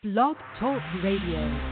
Blog Talk Radio.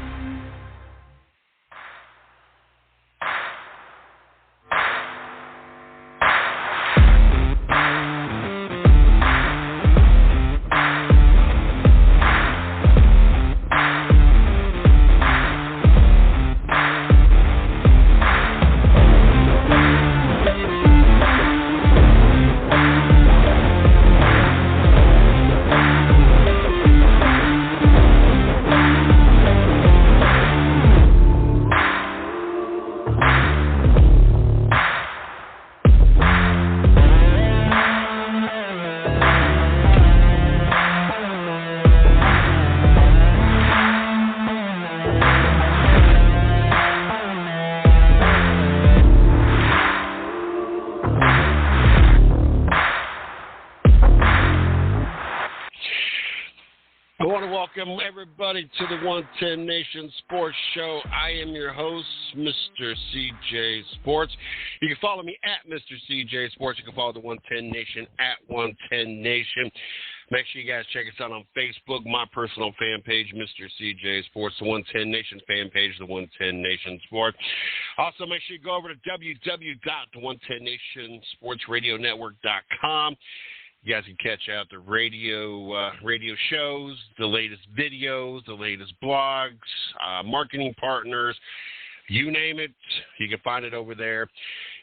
Welcome, everybody, to the 110 Nation Sports Show. I am your host, Mr. CJ Sports. You can follow me at Mr. CJ Sports. You can follow the 110 Nation at 110 Nation. Make sure you guys check us out on Facebook, my personal fan page, Mr. CJ Sports, the 110 Nation fan page, the 110 Nation Sports. Also, make sure you go over to www.110nationsportsradionetwork.com. You guys can catch out the radio shows, the latest videos, the latest blogs, marketing partners, you name it. You can find it over there.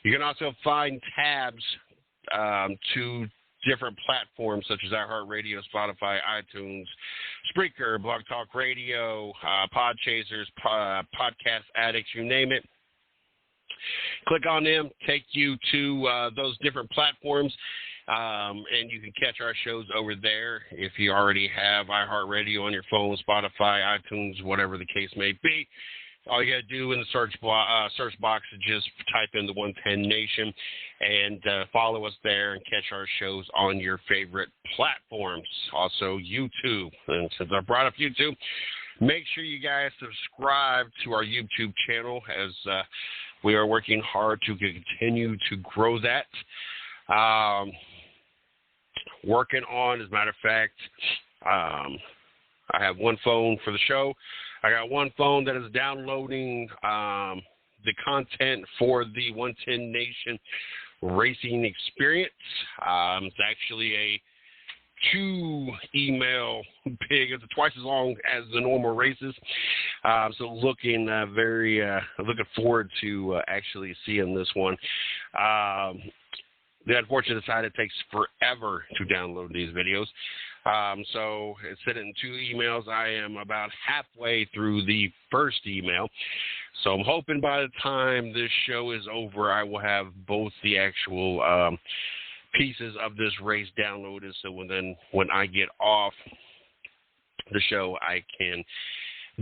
You can also find tabs to different platforms such as iHeartRadio, Spotify, iTunes, Spreaker, Blog Talk Radio, Podchasers, Podcast Addicts, you name it. Click on them, take you to those different platforms. And you can catch our shows over there if you already have iHeartRadio on your phone, Spotify, iTunes, whatever the case may be. All you got to do in the search box is just type in the 110 Nation and follow us there and catch our shows on your favorite platforms. Also, YouTube. And since I brought up YouTube, make sure you guys subscribe to our YouTube channel as we are working hard to continue to grow that. Working on, as a matter of fact, I have one phone for the show. I got one phone that is downloading the content for the 110 Nation Racing Experience. It's actually a 2-email pig. It's twice as long as the normal races. So looking forward to actually seeing this one. The unfortunate side, it takes forever to download these videos. So it's sent in 2 emails. I am about halfway through the first email. So I'm hoping by the time this show is over, I will have both the actual pieces of this race downloaded. So when I get off the show, I can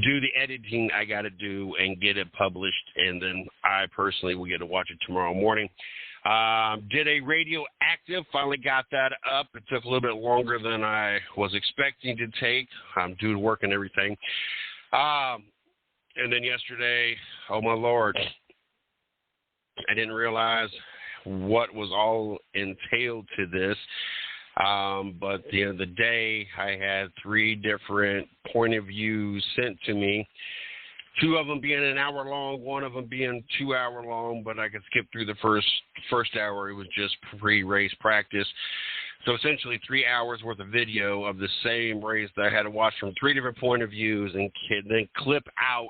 do the editing I got to do and get it published. And then I personally will get to watch it tomorrow morning. Did a radio active, finally got that up. It took a little bit longer than I was expecting to take due to work and everything. And then yesterday, oh my Lord, I didn't realize what was all entailed to this. But at the end of the day, I had 3 different point of views sent to me. 2 of them being an hour long, 1 of them being 2 hour long, but I could skip through the first hour. It was just pre-race practice. So essentially 3 hours worth of video of the same race that I had to watch from 3 different point of views and then clip out.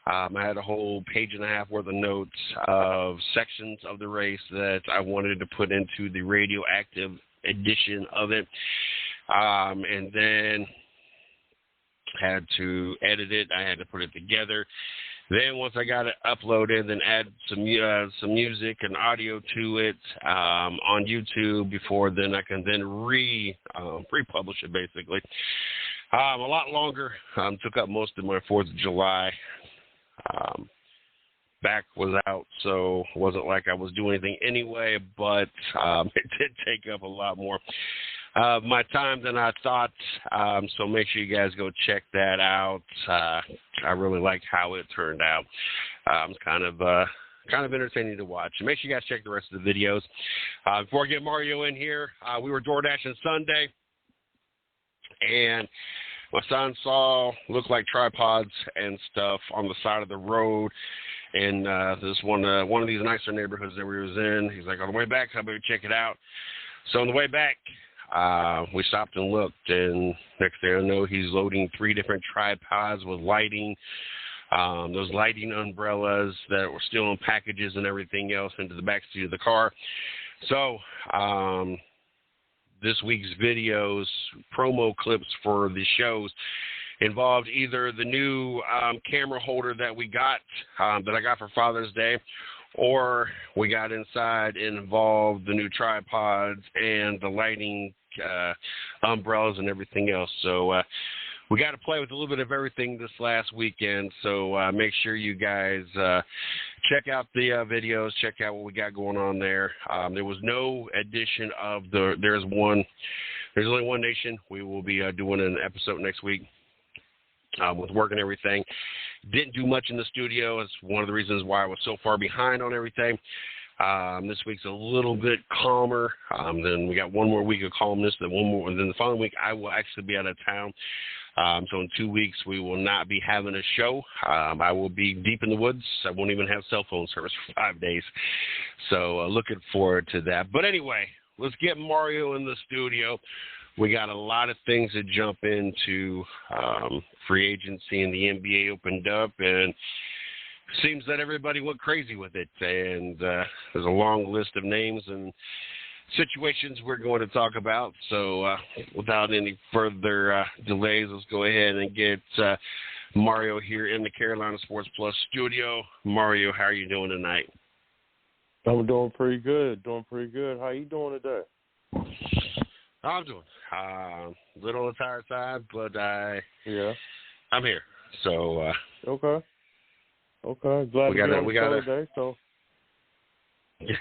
I had a whole page and a half worth of notes of sections of the race that I wanted to put into the radioactive edition of it. And then had to edit it. I had to put it together. Then once I got it uploaded, then add some music and audio to it on YouTube before then I can then republish it basically. A lot longer. Took up most of my 4th of July. Back was out, so it wasn't like I was doing anything anyway, but it did take up a lot more my time than I thought, so make sure you guys go check that out. I really like how it turned out. It's kind of entertaining to watch. And make sure you guys check the rest of the videos. Before I get Mario in here, we were DoorDashing Sunday, and my son saw looked like tripods and stuff on the side of the road. And this one of these nicer neighborhoods that we was in. He's like, on the way back, I better check it out. So on the way back, we stopped and looked, and next thing I know, he's loading 3 different tripods with lighting, those lighting umbrellas that were still in packages and everything else into the backseat of the car. So this week's videos, promo clips for the shows, involved either the new camera holder that we got, that I got for Father's Day, or we got inside and involved the new tripods and the lighting umbrellas and everything else. So we got to play with a little bit of everything this last weekend. So make sure you guys check out the videos, check out what we got going on there. There was no addition of there's only one nation. We will be doing an episode next week. With work and everything. Didn't do much in the studio. It's one of the reasons why I was so far behind on everything. This week's a little bit calmer. Then we got one more week of calmness. Then the following week, I will actually be out of town. So in 2 weeks, we will not be having a show. I will be deep in the woods. I won't even have cell phone service for 5 days. So looking forward to that. But anyway, let's get Mario in the studio. We got a lot of things to jump into. Free agency and the NBA opened up, and seems that everybody went crazy with it. And there's a long list of names and situations we're going to talk about. So without any further delays, let's go ahead and get Mario here in the Carolina Sports Plus studio. Mario, how are you doing tonight? I'm doing pretty good. How you doing today? I'm doing a little on the tired side, but I'm here. So okay. Glad to be on the show today. So yeah,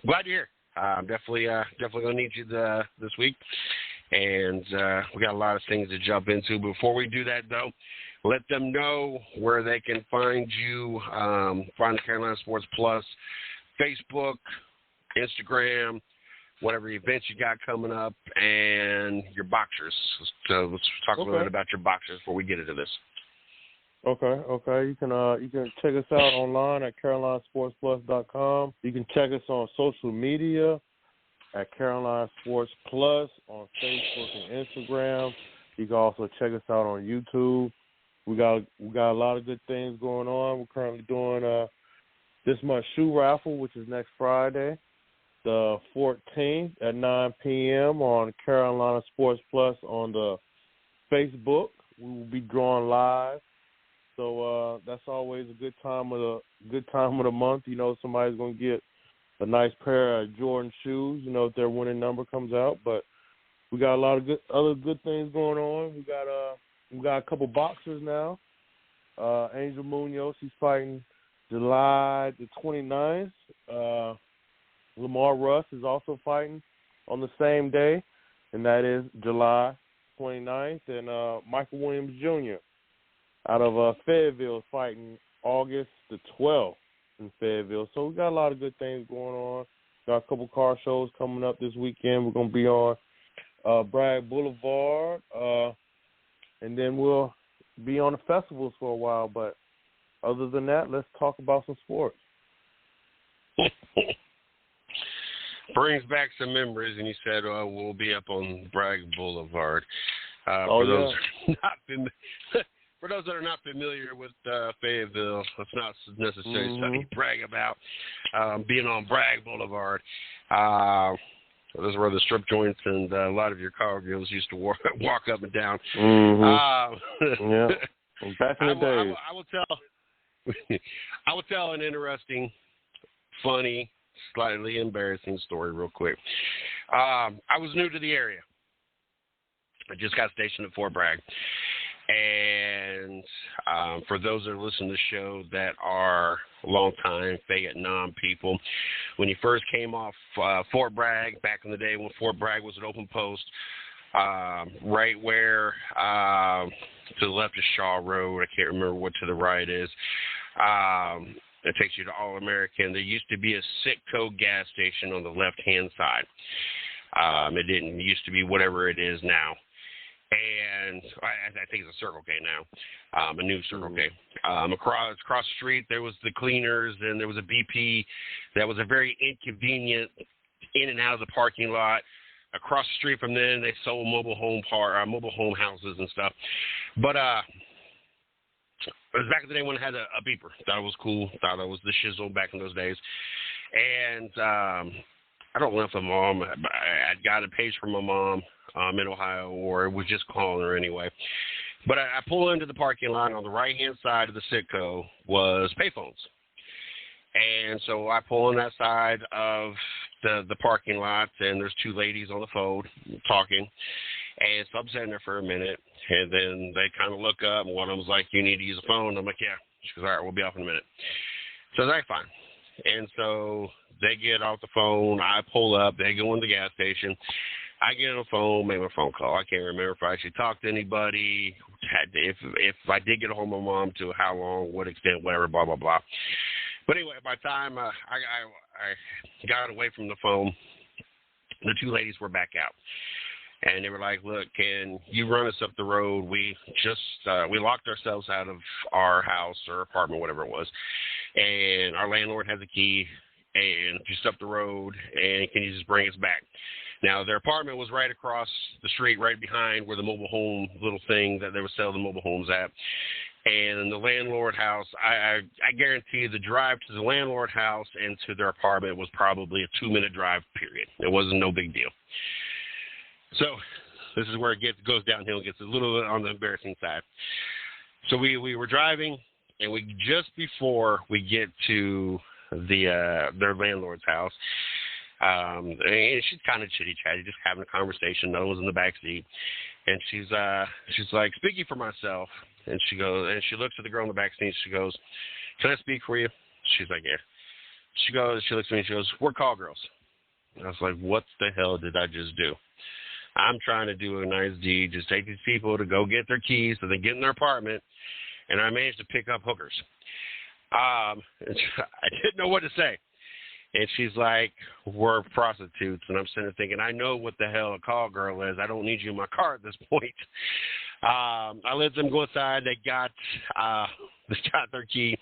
glad you're here. I'm definitely gonna need you this week, and we got a lot of things to jump into. Before we do that, though, let them know where they can find you. Find the Carolina Sports Plus, Facebook, Instagram, whatever events you got coming up, and your boxers. So let's talk a little bit about your boxers before we get into this. Okay. You can check us out online at CarolinaSportsPlus.com. You can check us on social media at Carolina Sports Plus on Facebook and Instagram. You can also check us out on YouTube. We got a lot of good things going on. We're currently doing this month's shoe raffle, which is next Friday, the 14th at 9 p.m. on Carolina Sports Plus on the Facebook. We will be drawing live, so that's always a good time of the month. You know, somebody's gonna get a nice pair of Jordan shoes. You know, if their winning number comes out. But we got a lot of other good things going on. We got a couple boxers now. Angel Munoz, he's fighting July the 29th. Lamar Russ is also fighting on the same day, and that is July 29th. And Michael Williams Jr. out of Fayetteville is fighting August the 12th in Fayetteville. So we got a lot of good things going on. Got a couple car shows coming up this weekend. We're going to be on Bragg Boulevard, and then we'll be on the festivals for a while. But other than that, let's talk about some sports. Brings back some memories, and you said we'll be up on Bragg Boulevard. For those that are not familiar with Fayetteville, that's not necessarily something you brag about. Being on Bragg Boulevard, this is where the strip joints and a lot of your cowgirls used to walk up and down. Yeah, back in the days. I will tell an interesting, funny, slightly embarrassing story real quick. I was new to the area. I just got stationed at Fort Bragg. And for those that are listening to the show that are long-time Fayette people, when you first came off Fort Bragg, back in the day when Fort Bragg was an open post, right where to the left is Shaw Road, I can't remember what to the right is, it takes you to All-American. There used to be a Citgo gas station on the left-hand side. It didn't used to be whatever it is now. and I think it's a Circle K now, a new Circle K. Across the street, there was the Cleaners, and there was a BP that was a very inconvenient in and out of the parking lot. Across the street from them, they sold mobile home houses and stuff. But it was back in the day when I had a beeper. Thought it was cool. Thought it was the shizzle back in those days. And I don't know if my mom, I got a page from my mom in Ohio, or was just calling her anyway. But I pull into the parking lot. On the right-hand side of the Citgo was payphones. And so I pull on that side of the parking lot, and there's two ladies on the phone talking. And so I'm sitting there for a minute, and then they kind of look up, and one of them's like, "You need to use a phone?" I'm like, "Yeah." She goes, "All right, we'll be off in a minute." So I was like, "Fine." And so they get off the phone. I pull up. They go in the gas station. I get on the phone, make my phone call. I can't remember if I actually talked to anybody, if I did get a hold of my mom, to how long, what extent, whatever, blah, blah, blah. But anyway, by the time I got away from the phone, the two ladies were back out. And they were like, "Look, can you run us up the road? We locked ourselves out of our house or apartment, whatever it was, and our landlord has a key, and just up the road, and can you just bring us back?" Now, their apartment was right across the street, right behind where the mobile home little thing that they would sell the mobile homes at. And the landlord house, I guarantee the drive to the landlord house and to their apartment was probably a 2-minute drive, period. It wasn't no big deal. So this is where it goes downhill. It gets a little bit on the embarrassing side. So we were driving, and just before we get to their landlord's house, and she's kind of chitty-chatty, just having a conversation. No one's in the back seat. And she's like, "Speaking for myself." And she goes, and she looks at the girl in the back seat. She goes, "Can I speak for you?" She's like, "Yeah." She looks at me and she goes, "We're call girls." And I was like, what the hell did I just do? I'm trying to do a nice deed, just take these people to go get their keys so they get in their apartment, and I managed to pick up hookers. I didn't know what to say. And she's like, "We're prostitutes." And I'm sitting there thinking, I know what the hell a call girl is. I don't need you in my car at this point. I let them go inside. They got their key.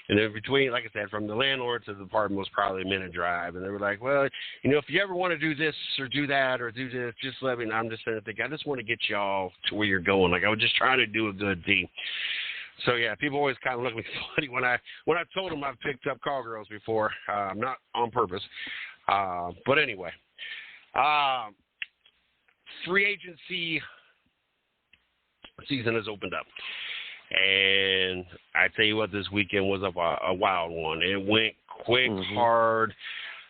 And then between, like I said, from the landlord to the apartment was probably a minute drive. And they were like, "Well, if you ever want to do this or do that or do this, just let me know." I'm just sitting there thinking, I just want to get y'all to where you're going. Like, I was just trying to do a good deed. So, yeah, people always kind of look at me funny when I told them I've picked up call girls before, not on purpose. But anyway, free agency season has opened up. And I tell you what, this weekend was a wild one. It went quick, hard,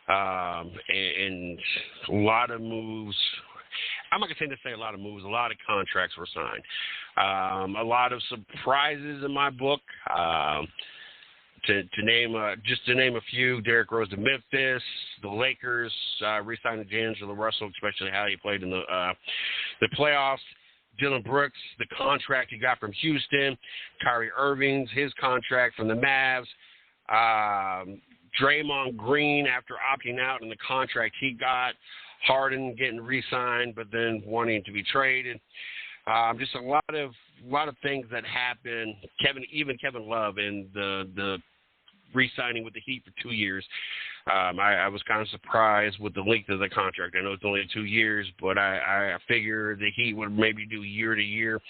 and a lot of moves. I'm not going to say a lot of moves. A lot of contracts were signed. A lot of surprises in my book. To name a few: Derrick Rose to Memphis, the Lakers re-signed D'Angelo Russell, especially how he played in the playoffs. Dylan Brooks, the contract he got from Houston. Kyrie Irving's his contract from the Mavs. Draymond Green, after opting out in the contract he got. Harden getting re-signed, but then wanting to be traded. Just a lot of things that happened. Kevin Love and the re-signing with the Heat for 2 years. I was kind of surprised with the length of the contract. I know it's only 2 years, but I figure the Heat would maybe do year to year,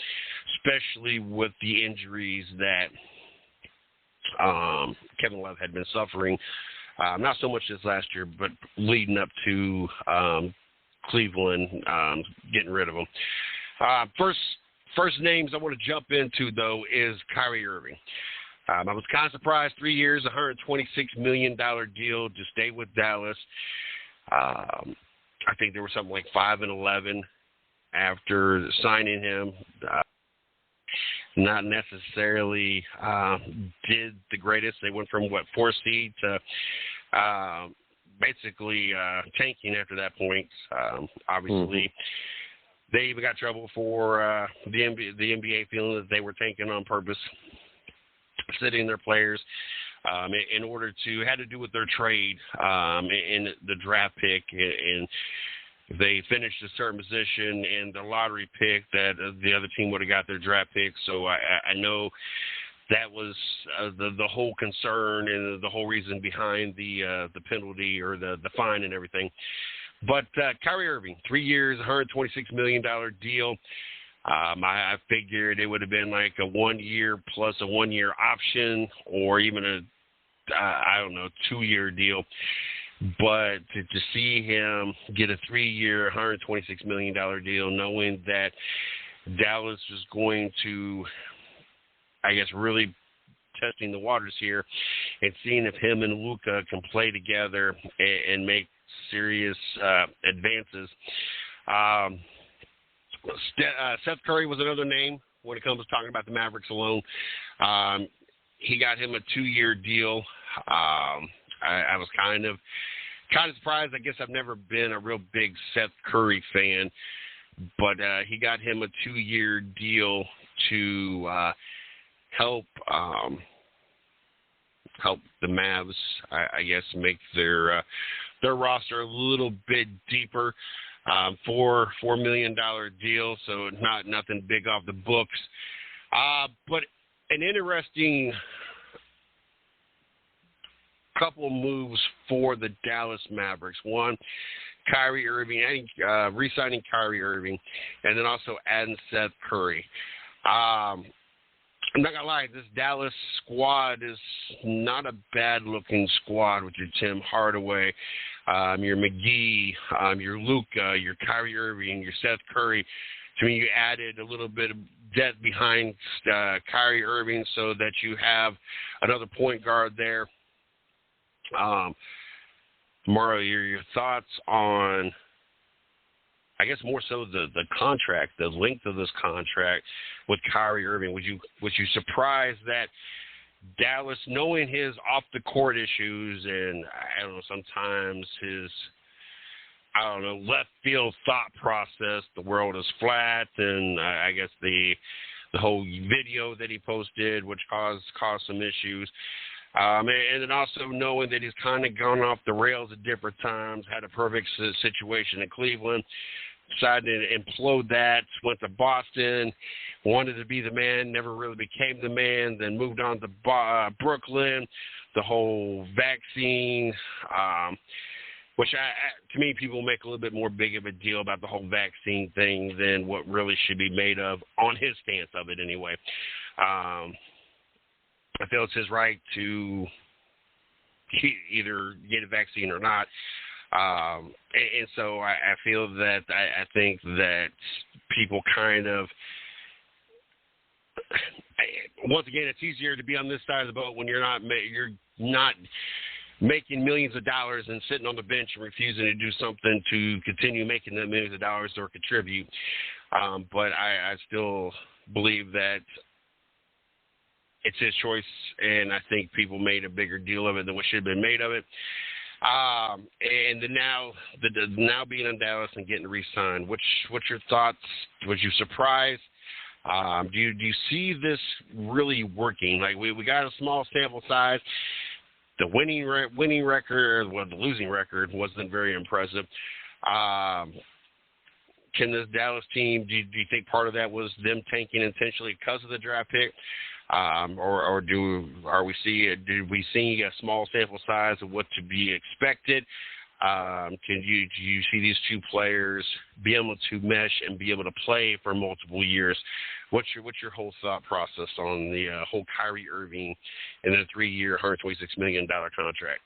especially with the injuries that Kevin Love had been suffering. Not so much this last year, but leading up to Cleveland getting rid of him. First names I want to jump into, though, is Kyrie Irving. I was kind of surprised. 3 years, $126 million deal to stay with Dallas. I think there was something like 5-11 after signing him. Not necessarily did the greatest. They went from, 4 seed to basically tanking after that point. Obviously, they even got trouble for the NBA feeling that they were tanking on purpose, sitting their players in order to, had to do with their trade in the draft pick. And they finished a certain position in the lottery pick that the other team would have got their draft pick. So I know that was the whole concern and the whole reason behind the penalty or the fine and everything. But Kyrie Irving, 3 years, $126 million deal. I figured it would have been like a 1 year plus a 1 year option or even a 2-year deal. But to see him get a 3-year, $126 million deal, knowing that Dallas was going to, I guess, really testing the waters here and seeing if him and Luka can play together and make serious advances. Seth Curry was another name when it comes to talking about the Mavericks alone. He got him a 2-year deal. I was kind of surprised. I guess I've never been a real big Seth Curry fan, but he got him a 2-year deal to help the Mavs, I guess, make their roster a little bit deeper. $4 million deal, so nothing big off the books. But an interesting couple of moves for the Dallas Mavericks. One, Kyrie Irving, re-signing Kyrie Irving, and then also adding Seth Curry. I'm not going to lie, this Dallas squad is not a bad-looking squad with your Tim Hardaway, your McGee, your Luka, your Kyrie Irving, your Seth Curry. To me, you added a little bit of depth behind Kyrie Irving so that you have another point guard there. Mario, your thoughts on, I guess, more so the contract, the length of this contract with Kyrie Irving. Was you surprised that Dallas, knowing his off the court issues and I don't know, sometimes his left field thought process, the world is flat, and I guess the whole video that he posted, which caused some issues. And then also knowing that he's kind of gone off the rails at different times, had a perfect situation in Cleveland, decided to implode that, went to Boston, wanted to be the man, never really became the man, then moved on to Brooklyn, the whole vaccine, which to me, people make a little bit more big of a deal about the whole vaccine thing than what really should be made of, on his stance of it anyway. I feel it's his right to either get a vaccine or not. And so I feel that I think that people kind of, once again, it's easier to be on this side of the boat when you're not making millions of dollars and sitting on the bench and refusing to do something to continue making the millions of dollars or contribute. But I still believe that it's his choice, and I think people made a bigger deal of it than what should have been made of it. And now being in Dallas and getting re-signed, what's your thoughts? Was you surprised? Do you see this really working? Like we got a small sample size. The winning record, the losing record wasn't very impressive. Can this Dallas team? Do you think part of that was them tanking intentionally because of the draft pick? Or do we see a small sample size of what to be expected? Do you see these two players be able to mesh and be able to play for multiple years? What's your whole thought process on the whole Kyrie Irving and the 3-year, $126 million contract?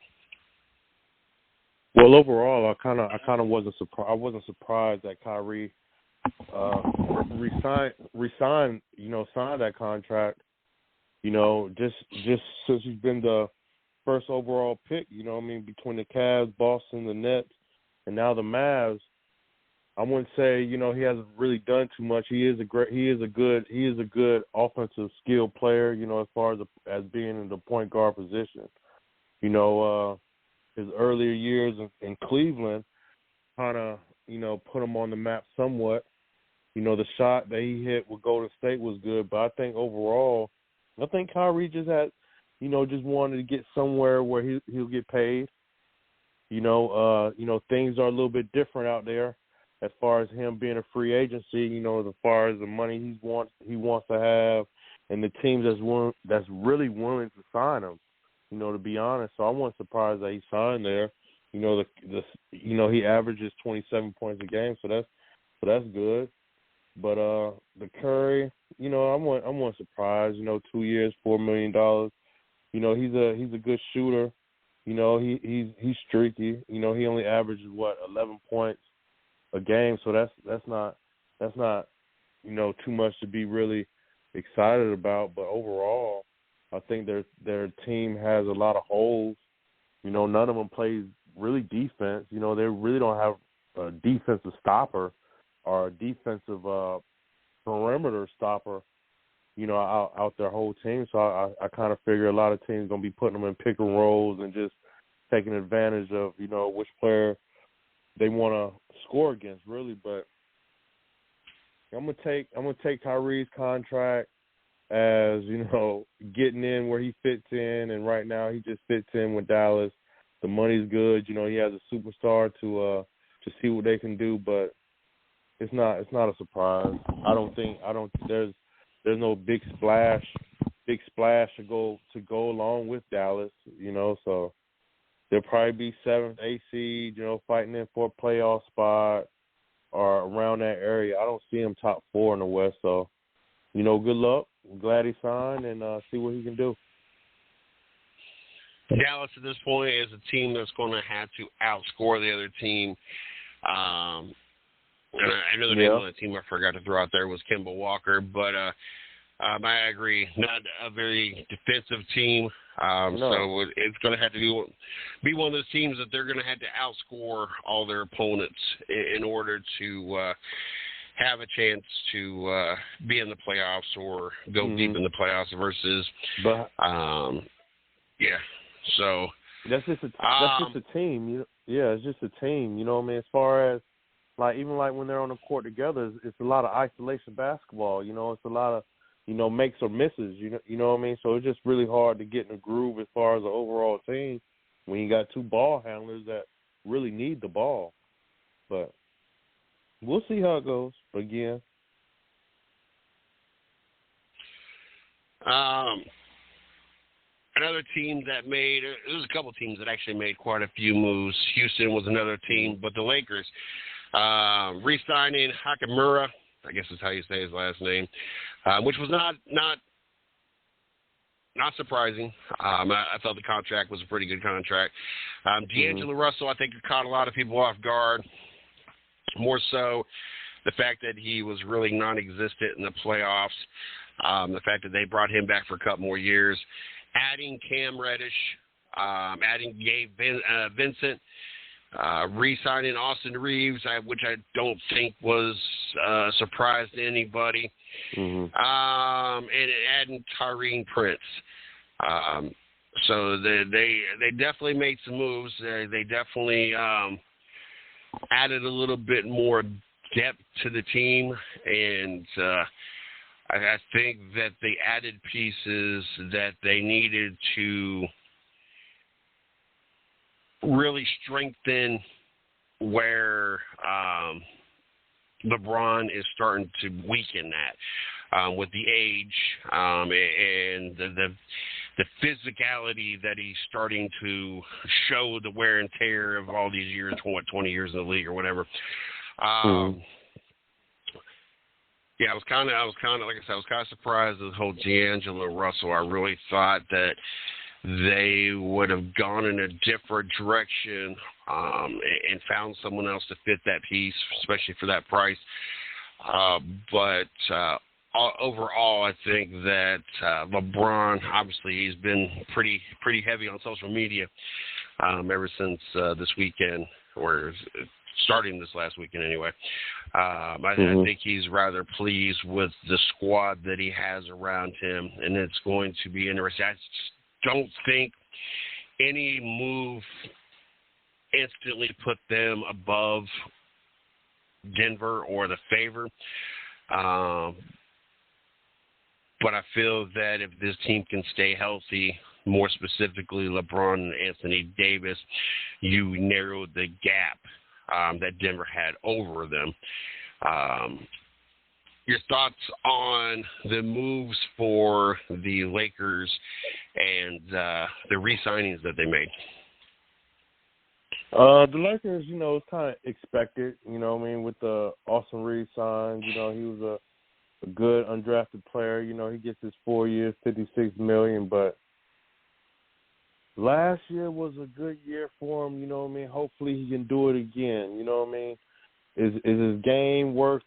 Well, overall, I kind of wasn't surprised. I wasn't surprised that Kyrie signed that contract. Just since he's been the first overall pick, between the Cavs, Boston, the Nets, and now the Mavs, I wouldn't say, he hasn't really done too much. He is a good offensive skill player, as far as being in the point guard position. His earlier years in Cleveland kind of, put him on the map somewhat. The shot that he hit with Golden State was good, but I think overall, Kyrie just had, just wanted to get somewhere where he'll get paid. Things are a little bit different out there. as far as him being a free agency, you know, as far as the money he wants to have, and the teams that's really willing to sign him. You know, to be honest, so I wasn't surprised that he signed there. You know, he averages 27 points a game, so that's good. But the Curry, you know, I wasn't surprised. You know, 2 years, $4 million. You know, he's a good shooter. You know, he's streaky. You know, he only averages 11 points a game, so that's not you know, too much to be really excited about. But overall, I think their team has a lot of holes. You know, none of them plays really defense. You know, they really don't have a defensive stopper or a defensive perimeter stopper, you know, out their whole team. So I kind of figure a lot of teams going to be putting them in pick and rolls and just taking advantage of, you know, which player they want to score against, really. But I'm gonna take Tyrese contract as, you know, getting in where he fits in, and right now he just fits in with Dallas. The money's good, you know. He has a superstar to see what they can do, but it's not a surprise. I don't there's no big splash to go along with Dallas, you know. So they'll probably be 7th, 8th seed, you know, fighting in for a playoff spot or around that area. I don't see him top 4 in the West, so, you know, good luck. I'm glad he signed, and see what he can do. Dallas at this point is a team that's going to have to outscore the other team. Another name on the team I forgot to throw out there was Kemba Walker, but I agree, not a very defensive team. No. So it's going to have to be one of those teams that they're going to have to outscore all their opponents in order to have a chance to be in the playoffs or go deep in the playoffs versus, So that's just a team. You know, it's just a team. You know what I mean? As far as even when they're on the court together, it's a lot of isolation basketball. You know, it's a lot of, you know, makes or misses. You know what I mean? So it's just really hard to get in a groove as far as the overall team when you got 2 ball handlers that really need the ball. But we'll see how it goes again. Another team that there's a couple teams that actually made quite a few moves. Houston was another team, but the Lakers re-signing Hachimura, I guess is how you say his last name, which was not surprising. I thought the contract was a pretty good contract. D'Angelo Russell, I think, caught a lot of people off guard. More so the fact that he was really non-existent in the playoffs, the fact that they brought him back for a couple more years, adding Cam Reddish, adding Gabe Vincent, re-signing Austin Reeves, which I don't think was a surprise to anybody, and adding Tyrese Prince. So they definitely made some moves. They definitely added a little bit more depth to the team, and I think that they added pieces that they needed to really strengthen where LeBron is starting to weaken at with the age and the physicality that he's starting to show, the wear and tear of all these years, 20 years in the league or whatever. Yeah, I was kind of like I said, I was kind of surprised at the whole D'Angelo Russell. I really thought that they would have gone in a different direction and found someone else to fit that piece, especially for that price. But overall, I think that LeBron, obviously, he's been pretty heavy on social media ever since this weekend, or starting this last weekend anyway. I think he's rather pleased with the squad that he has around him, and it's going to be interesting. I don't think any move instantly put them above Denver or the favor. But I feel that if this team can stay healthy, more specifically LeBron and Anthony Davis, you narrowed the gap that Denver had over them. Your thoughts on the moves for the Lakers and the re-signings that they made? The Lakers, it's kind of expected, with the Austin Reeves sign. He was a good undrafted player. He gets his 4 years, $56 million, but last year was a good year for him, Hopefully he can do it again, Is his game worth?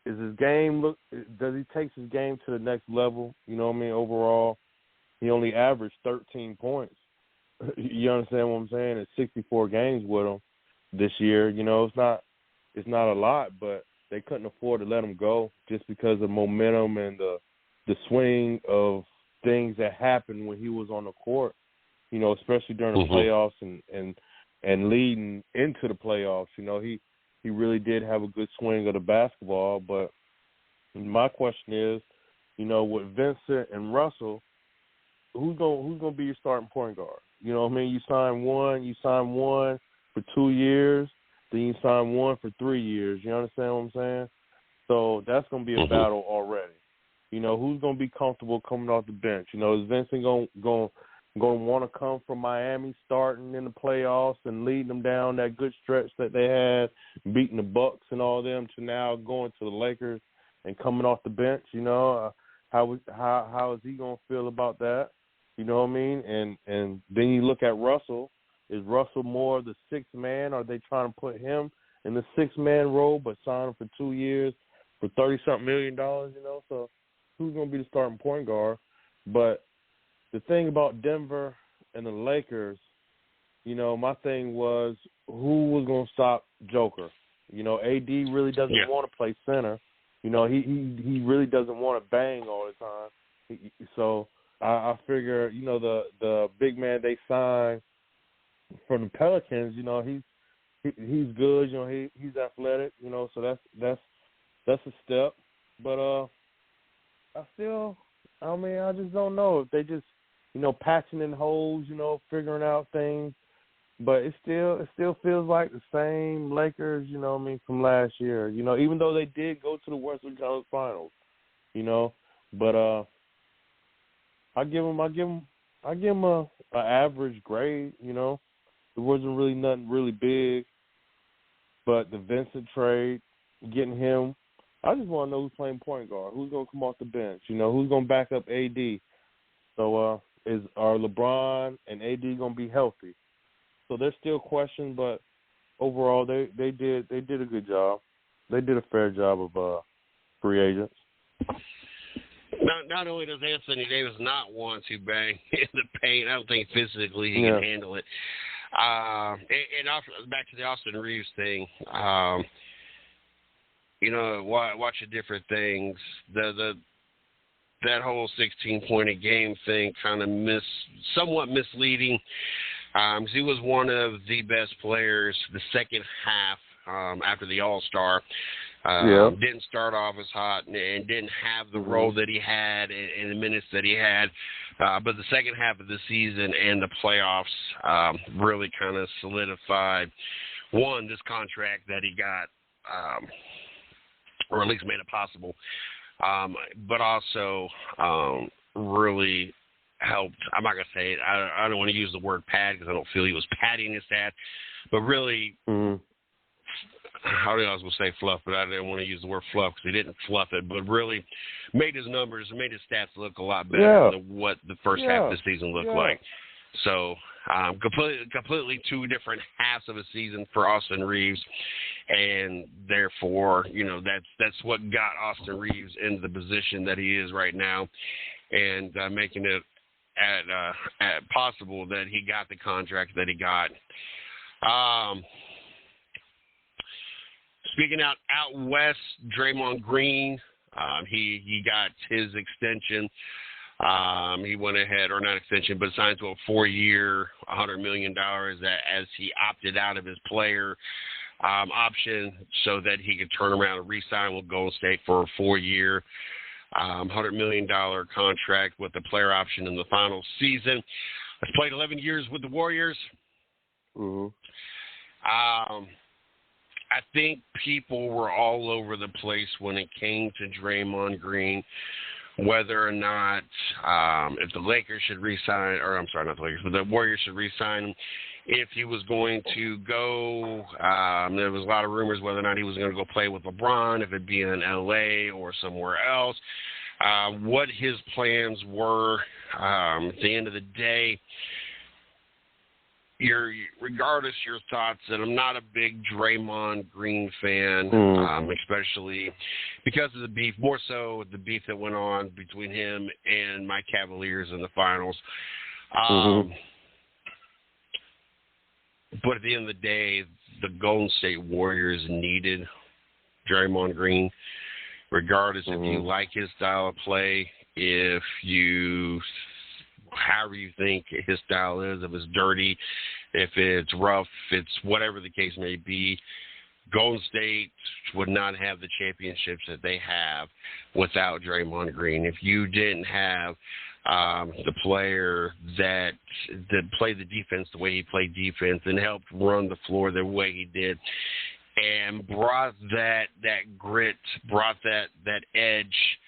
Does he take his game to the next level? Overall, he only averaged 13 points. You understand what I'm saying? It's 64 games with him this year. It's not a lot, but they couldn't afford to let him go just because of momentum and the swing of things that happened when he was on the court. Especially during the playoffs and leading into the playoffs. He really did have a good swing of the basketball. But my question is, with Vincent and Russell, who's gonna be your starting point guard? You sign one for 2 years, then you sign one for 3 years. You understand what I'm saying? So that's gonna be a battle already. Who's gonna be comfortable coming off the bench? Is Vincent gonna want to come from Miami, starting in the playoffs and leading them down that good stretch that they had, beating the Bucks and all them, to now going to the Lakers and coming off the bench? How is he gonna feel about that? You know what I mean? And then you look at Russell. Is Russell more the sixth man? Are they trying to put him in the sixth-man role but sign him for 2 years for $30-something million? So who's gonna be the starting point guard? But the thing about Denver and the Lakers, my thing was who was going to stop Joker. AD really doesn't want to play center. He really doesn't want to bang all the time. So I figure, the big man they signed from the Pelicans, he's good. He's athletic. So that's a step. But I just don't know if they just, patching in holes, figuring out things. But it still feels like the same Lakers, from last year. Even though they did go to the Western Conference Finals, But I give them a average grade. It wasn't really nothing really big. But the Vincent trade, getting him, I just want to know who's playing point guard, who's going to come off the bench, who's going to back up AD. So are LeBron and AD going to be healthy? So there's still questions, but overall they did a good job. They did a fair job of free agents. Not only does Anthony Davis not want to bang in the paint, I don't think physically he can handle it. And back to the Austin Reeves thing, watching different things. That whole 16-point-a-game thing kind of somewhat misleading. He was one of the best players the second half after the All-Star. Didn't start off as hot and didn't have the role that he had in the minutes that he had. But the second half of the season and the playoffs really kind of solidified, one, this contract that he got, or at least made it possible, but also really helped. I'm not going to say it. I don't want to use the word pad because I don't feel he was padding his stats, but really, I was going to say fluff, but I didn't want to use the word fluff because he didn't fluff it, but really made his numbers, made his stats look a lot better than what the first half of the season looked like. So completely two different halves of a season for Austin Reeves, and therefore, that's what got Austin Reeves into the position that he is right now, and making it at possible that he got the contract that he got. Speaking out west, Draymond Green, he got his extension. He went ahead, or not extension, but signed to a 4-year, $100 million as he opted out of his player option so that he could turn around and re-sign with Golden State for a 4-year, $100 million contract with the player option in the final season. Has played 11 years with the Warriors. I think people were all over the place when it came to Draymond Green, whether or not if the Lakers should re-sign, or I'm sorry, not the Lakers, but the Warriors should re-sign him, if he was going to go. There was a lot of rumors whether or not he was going to go play with LeBron, if it'd be in L.A. or somewhere else, what his plans were. At the end of the day, regardless your thoughts, and I'm not a big Draymond Green fan, especially because of the beef, more so the beef that went on between him and my Cavaliers in the finals. But at the end of the day, the Golden State Warriors needed Draymond Green, regardless if you like his style of play, if you, however you think his style is, if it's dirty, if it's rough, it's whatever the case may be. Golden State would not have the championships that they have without Draymond Green. If you didn't have the player that played the defense the way he played defense and helped run the floor the way he did, and brought that grit, brought that edge,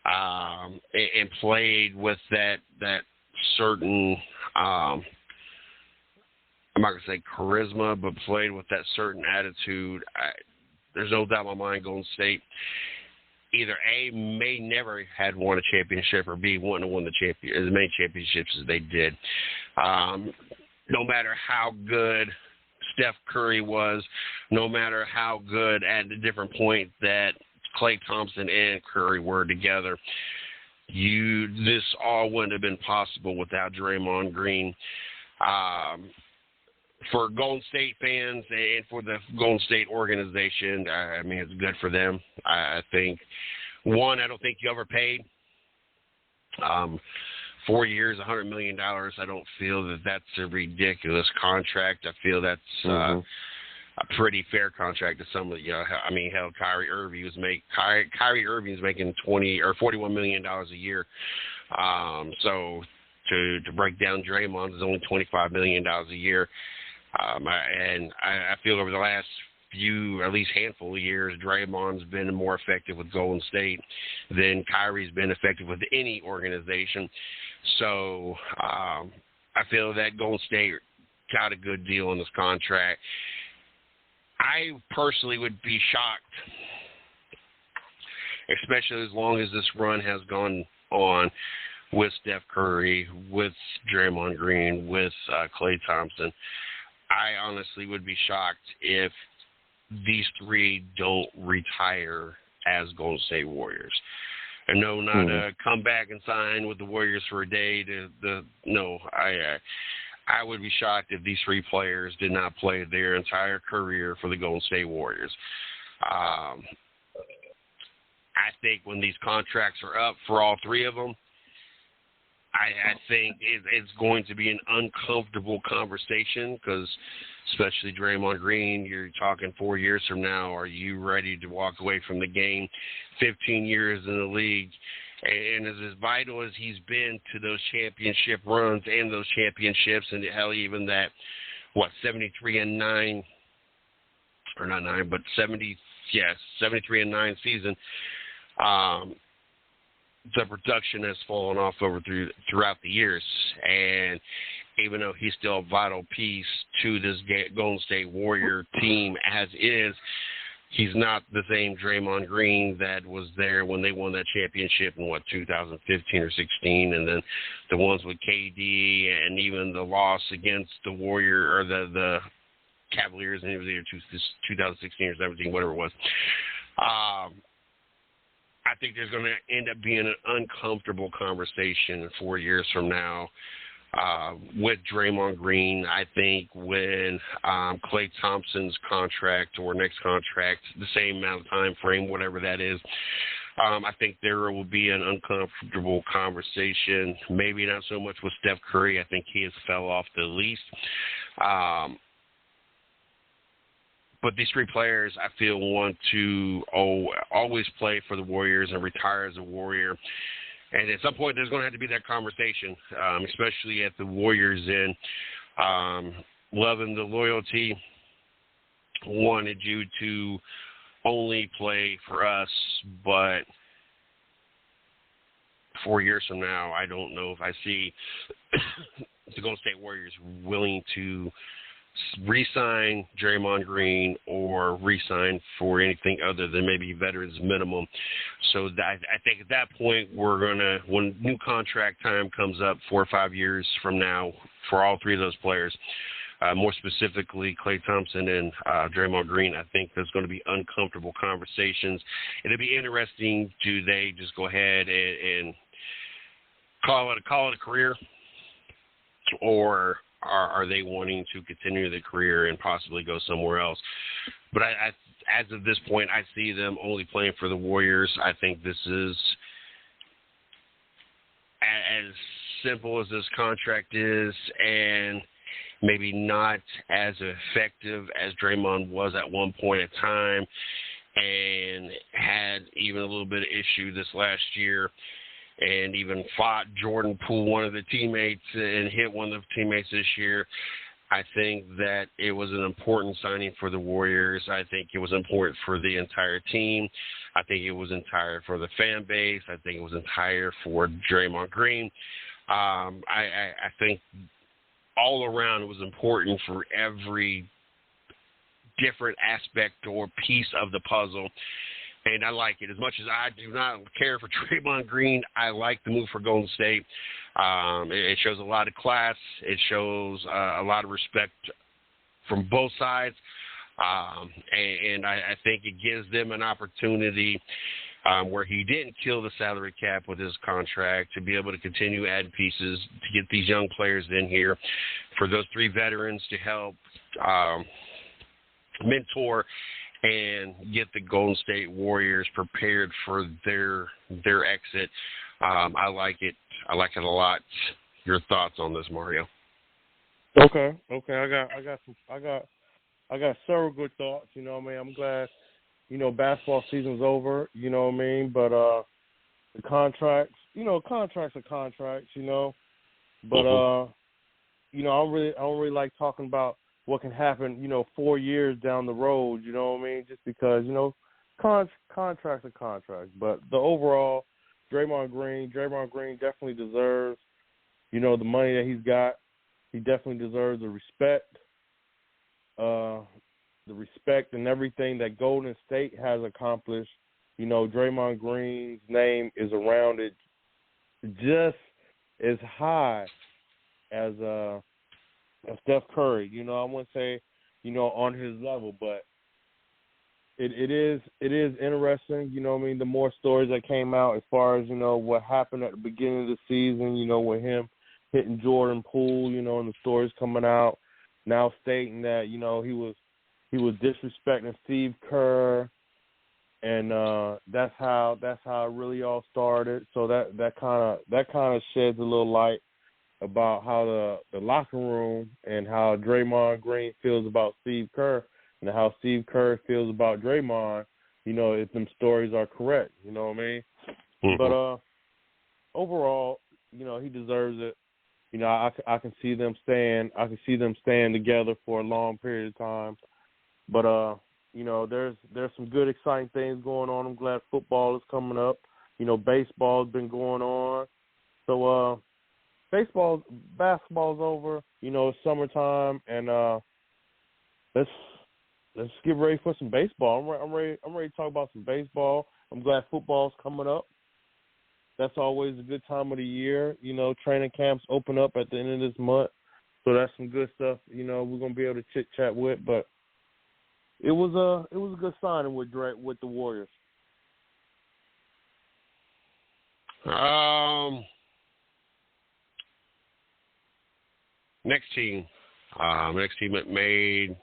and played with that certain, I'm not going to say charisma, but played with that certain attitude. There's no doubt in my mind Golden State either A, may never had won a championship, or B, wouldn't have won as many championships as they did. No matter how good Steph Curry was, no matter how good at the different points that Klay Thompson and Curry were together, this all wouldn't have been possible without Draymond Green. For Golden State fans and for the Golden State organization, I mean, it's good for them. I think, one, I don't think you overpaid. 4 years, $100 million. I don't feel that that's a ridiculous contract. I feel that's a pretty fair contract to some of the. I mean, hell, Kyrie Irving was making $20 or $41 million a year. So to break down Draymond is only $25 million a year. And I feel over the last at least handful of years, Draymond's been more effective with Golden State than Kyrie's been effective with any organization. So I feel that Golden State got a good deal on this contract. I personally would be shocked, especially as long as this run has gone on with Steph Curry, with Draymond Green, with Klay Thompson. I honestly would be shocked if these three don't retire as Golden State Warriors. And no, not come back and sign with the Warriors for a day. I would be shocked if these three players did not play their entire career for the Golden State Warriors. I think when these contracts are up for all three of them, I think it's going to be an uncomfortable conversation because, especially Draymond Green, you're talking 4 years from now. Are you ready to walk away from the game? 15 years in the league. And as vital as he's been to those championship runs and those championships, and hell, even that, 73-9, or not 9, but 73-9 season, the production has fallen off throughout the years. And even though he's still a vital piece to this Golden State Warrior team as is, he's not the same Draymond Green that was there when they won that championship in 2015 or 16, and then the ones with KD, and even the loss against the Warrior or the Cavaliers, and it was either 2016 or 17, whatever it was. I think there's going to end up being an uncomfortable conversation 4 years from now with Draymond Green. I think when Klay Thompson's contract or next contract, the same amount of time frame, whatever that is, I think there will be an uncomfortable conversation. Maybe not so much with Steph Curry. I think he has fell off the least. But these three players, I feel, want to always play for the Warriors and retire as a Warrior. And at some point, there's going to have to be that conversation, especially at the Warriors end. Loving the loyalty wanted you to only play for us, but 4 years from now, I don't know if I see the Golden State Warriors willing to re-sign Draymond Green or re-sign for anything other than maybe veterans minimum. So I think at that point when new contract time comes up 4 or 5 years from now for all three of those players, more specifically Klay Thompson and Draymond Green, I think there's going to be uncomfortable conversations. It'll be interesting. Do they just go ahead and call it a career, or are they wanting to continue the career and possibly go somewhere else? But I as of this point, I see them only playing for the Warriors. I think this is as simple as this contract is, and maybe not as effective as Draymond was at one point in time, and had even a little bit of issue this last year, and even fought Jordan Poole, one of the teammates, and hit one of the teammates this year. I think that it was an important signing for the Warriors. I think it was important for the entire team. I think it was entire for the fan base. I think it was entire for Draymond Green. I think all around it was important for every different aspect or piece of the puzzle. And I like it. As much as I do not care for Draymond Green, I like the move for Golden State. It shows a lot of class. It shows a lot of respect from both sides. And I think it gives them an opportunity where he didn't kill the salary cap with his contract to be able to continue adding pieces to get these young players in here, for those three veterans to help mentor and get the Golden State Warriors prepared for their exit. I like it. I like it a lot. Your thoughts on this, Mario? Okay. I got several good thoughts. You know what I mean? I'm glad, basketball season's over. You know what I mean? But the contracts, contracts are contracts. But I don't really like talking about what can happen, 4 years down the road, you know what I mean? Just because, contracts are contracts. But the overall, Draymond Green definitely deserves, the money that he's got. He definitely deserves the respect and everything that Golden State has accomplished. Draymond Green's name is around it just as high as Steph Curry. I wouldn't say, on his level, but it is interesting, the more stories that came out as far as, what happened at the beginning of the season, with him hitting Jordan Poole, and the stories coming out now stating that, he was disrespecting Steve Kerr, and that's how it really all started. So that kind of sheds a little light about how the locker room and how Draymond Green feels about Steve Kerr, and how Steve Kerr feels about Draymond, if them stories are correct, you know what I mean? Mm-hmm. But overall, he deserves it. I can see them staying together for a long period of time. But there's some good, exciting things going on. I'm glad football is coming up. Baseball's been going on. So basketball's over. It's summertime, and let's get ready for some baseball. I'm ready to talk about some baseball. I'm glad football's coming up. That's always a good time of the year. Training camps open up at the end of this month, so that's some good stuff. We're gonna be able to chit chat with. But it was a good signing with the Warriors. Next team that made,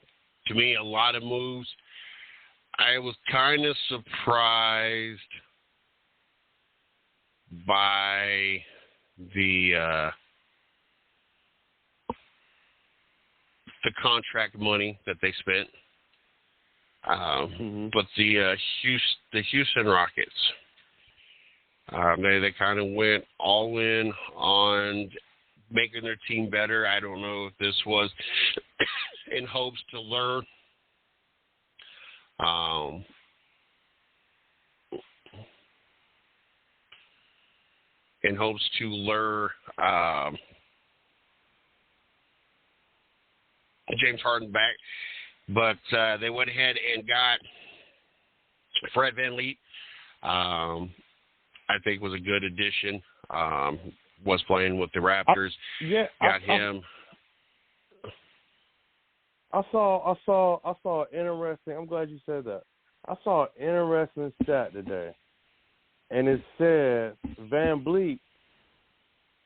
to me, a lot of moves. I was kind of surprised by the contract money that they spent. But the Houston Rockets, they kind of went all in on making their team better. I don't know if this was in hopes to lure in hopes to lure James Harden back. But they went ahead and got Fred VanVleet. I think was a good addition. Was playing with the Raptors. Got him. I saw interesting. I'm glad you said that. I saw an interesting stat today, and it said VanVleet,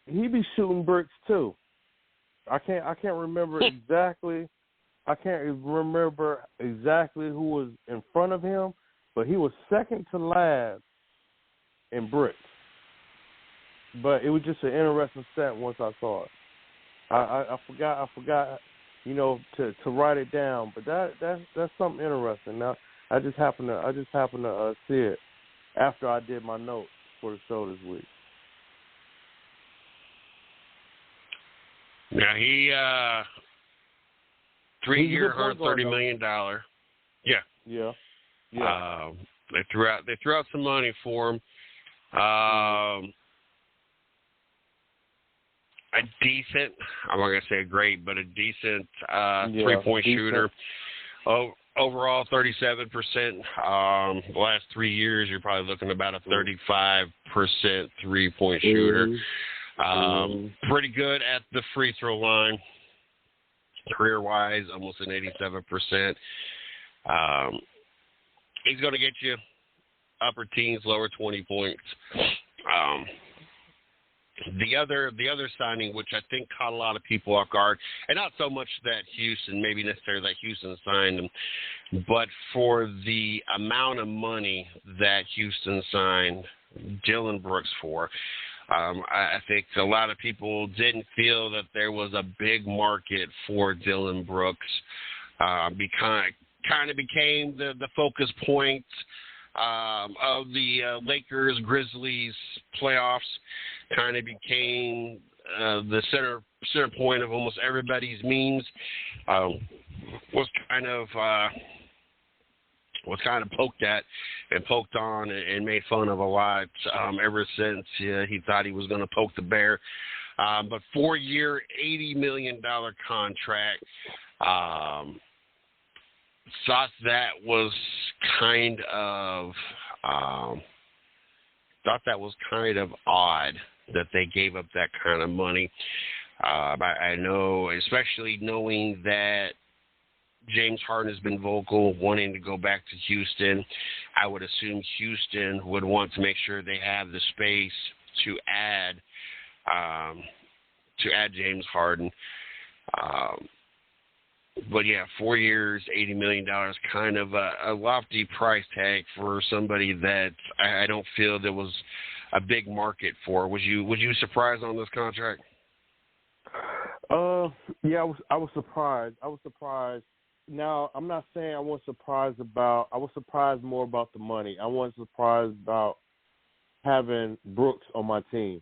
he be shooting bricks too. I can't remember exactly. I can't remember exactly who was in front of him, but he was second to last in bricks. But it was just an interesting stat once I saw it. I forgot, to write it down. But that's something interesting. Now I just happened to see it after I did my notes for the show this week. Now he 3-year, $130 million. Yeah. They threw out some money for him. A decent, I'm not going to say great, but a decent 3-point shooter. Overall, 37%. The last 3 years, you're probably looking at about a 35% 3-point shooter. Pretty good at the free throw line. Career-wise, almost an 87%. He's going to get you upper teens, lower 20 points. The other signing, which I think caught a lot of people off guard, and not so much that Houston, maybe necessarily that Houston signed him, but for the amount of money that Houston signed Dillon Brooks for. I think a lot of people didn't feel that there was a big market for Dillon Brooks. Kind of became the focus point of the Lakers Grizzlies playoffs. Kind of became the center point of almost everybody's memes. Was kind of poked at and poked on and made fun of a lot ever since he thought he was going to poke the bear. But 4-year, $80 million contract. Thought that was kind of odd that they gave up that kind of money. I know, especially knowing that James Harden has been vocal, wanting to go back to Houston. I would assume Houston would want to make sure they have the space to add James Harden. But yeah, 4 years, $80 million, kind of a lofty price tag for somebody that I don't feel there was a big market for. Was you surprised on this contract? Yeah, I was surprised. Now, I'm not saying I was surprised more about the money. I wasn't surprised about having Brooks on my team.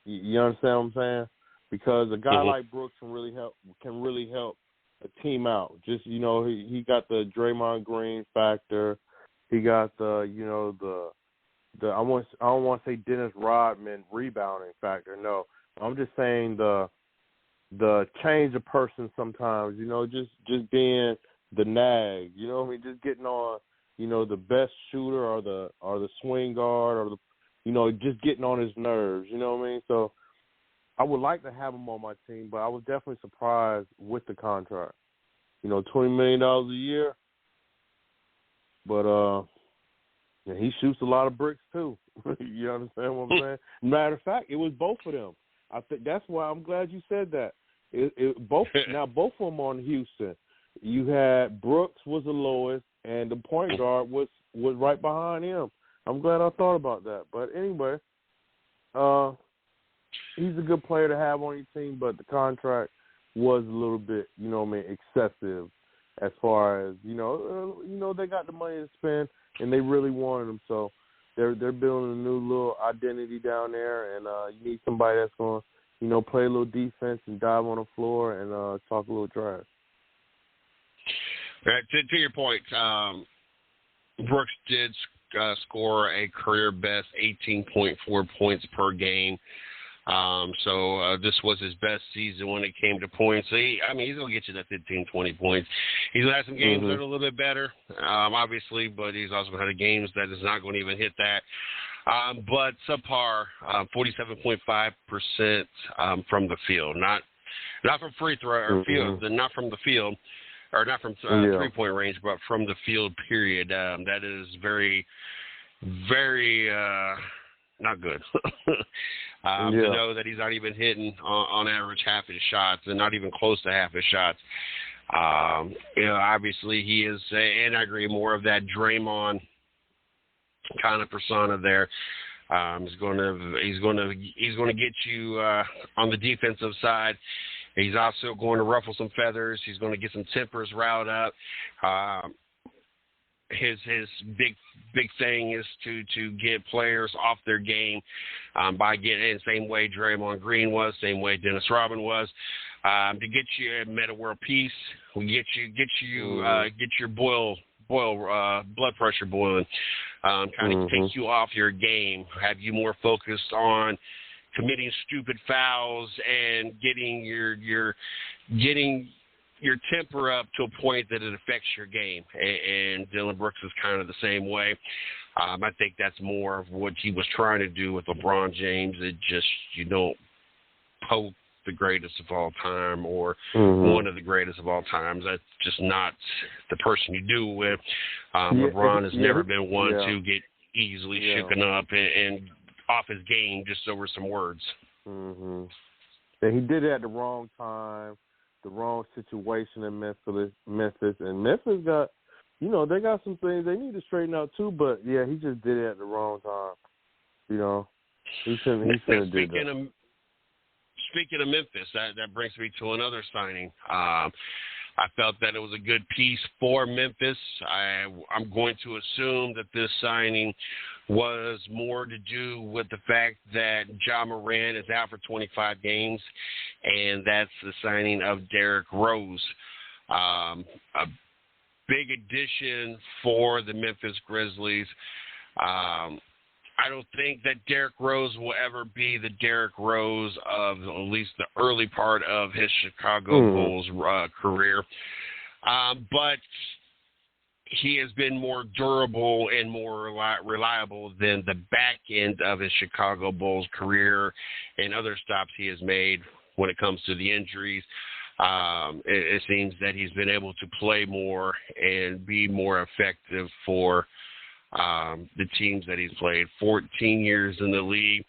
You understand what I'm saying? Because a guy like Brooks can really help a team out. Just, he got the Draymond Green factor. He got the I don't want to say Dennis Rodman rebounding factor. No, I'm just saying the change of person sometimes. Just being the nag. You know what I mean? Just getting on. The best shooter or the swing guard or just getting on his nerves. You know what I mean? So I would like to have him on my team, but I was definitely surprised with the contract. $20 million a year, but he shoots a lot of bricks too. You understand what I'm saying? Matter of fact, it was both of them. I think that's why I'm glad you said that. Both of them on Houston. You had Brooks was the lowest, and the point guard was right behind him. I'm glad I thought about that. But anyway, he's a good player to have on your team, but the contract was a little bit, excessive as far as, they got the money to spend and they really wanted him. So they're building a new little identity down there, and you need somebody that's going to, play a little defense and dive on the floor and talk a little trash. To your point, Brooks did score a career best 18.4 points per game. So this was his best season when it came to points. So he's going to get you that 15, 20 points. He's going to have some games that are a little bit better, obviously, but he's also going to have games that is not going to even hit that. But subpar, 47.5% from the field, not from free throw or field, not from the field, or not from 3-point range, but from the field. Period. That is very, very not good. To know that he's not even hitting on average half his shots, and not even close to half his shots. Obviously he is, and I agree, more of that Draymond kind of persona there. He's going to get you on the defensive side. He's also going to ruffle some feathers. He's going to get some tempers riled up. His big thing is to get players off their game by getting in, same way Draymond Green was, same way Dennis Rodman was, to get you a Metta World Peace. We get your blood pressure boiling, kind of take you off your game, have you more focused on committing stupid fouls and getting your temper up to a point that it affects your game. And Dillon Brooks is kind of the same way. I think that's more of what he was trying to do with LeBron James. It just, you don't poke the greatest of all time or one of the greatest of all times. That's just not the person you do it with. LeBron has never been one to get easily shooken up and off his game just over some words. And he did it at the wrong time, the wrong situation in Memphis. And Memphis got, they got some things they need to straighten out too, but he just did it at the wrong time. He shouldn't have did that. Speaking of Memphis, that brings me to another signing. I felt that it was a good piece for Memphis. I'm going to assume that this signing was more to do with the fact that Ja Morant is out for 25 games, and that's the signing of Derrick Rose. A big addition for the Memphis Grizzlies. I don't think that Derrick Rose will ever be the Derrick Rose of at least the early part of his Chicago Bulls career. But he has been more durable and more reliable than the back end of his Chicago Bulls career and other stops he has made when it comes to the injuries. It seems that he's been able to play more and be more effective for the teams that he's played. 14 years in the league,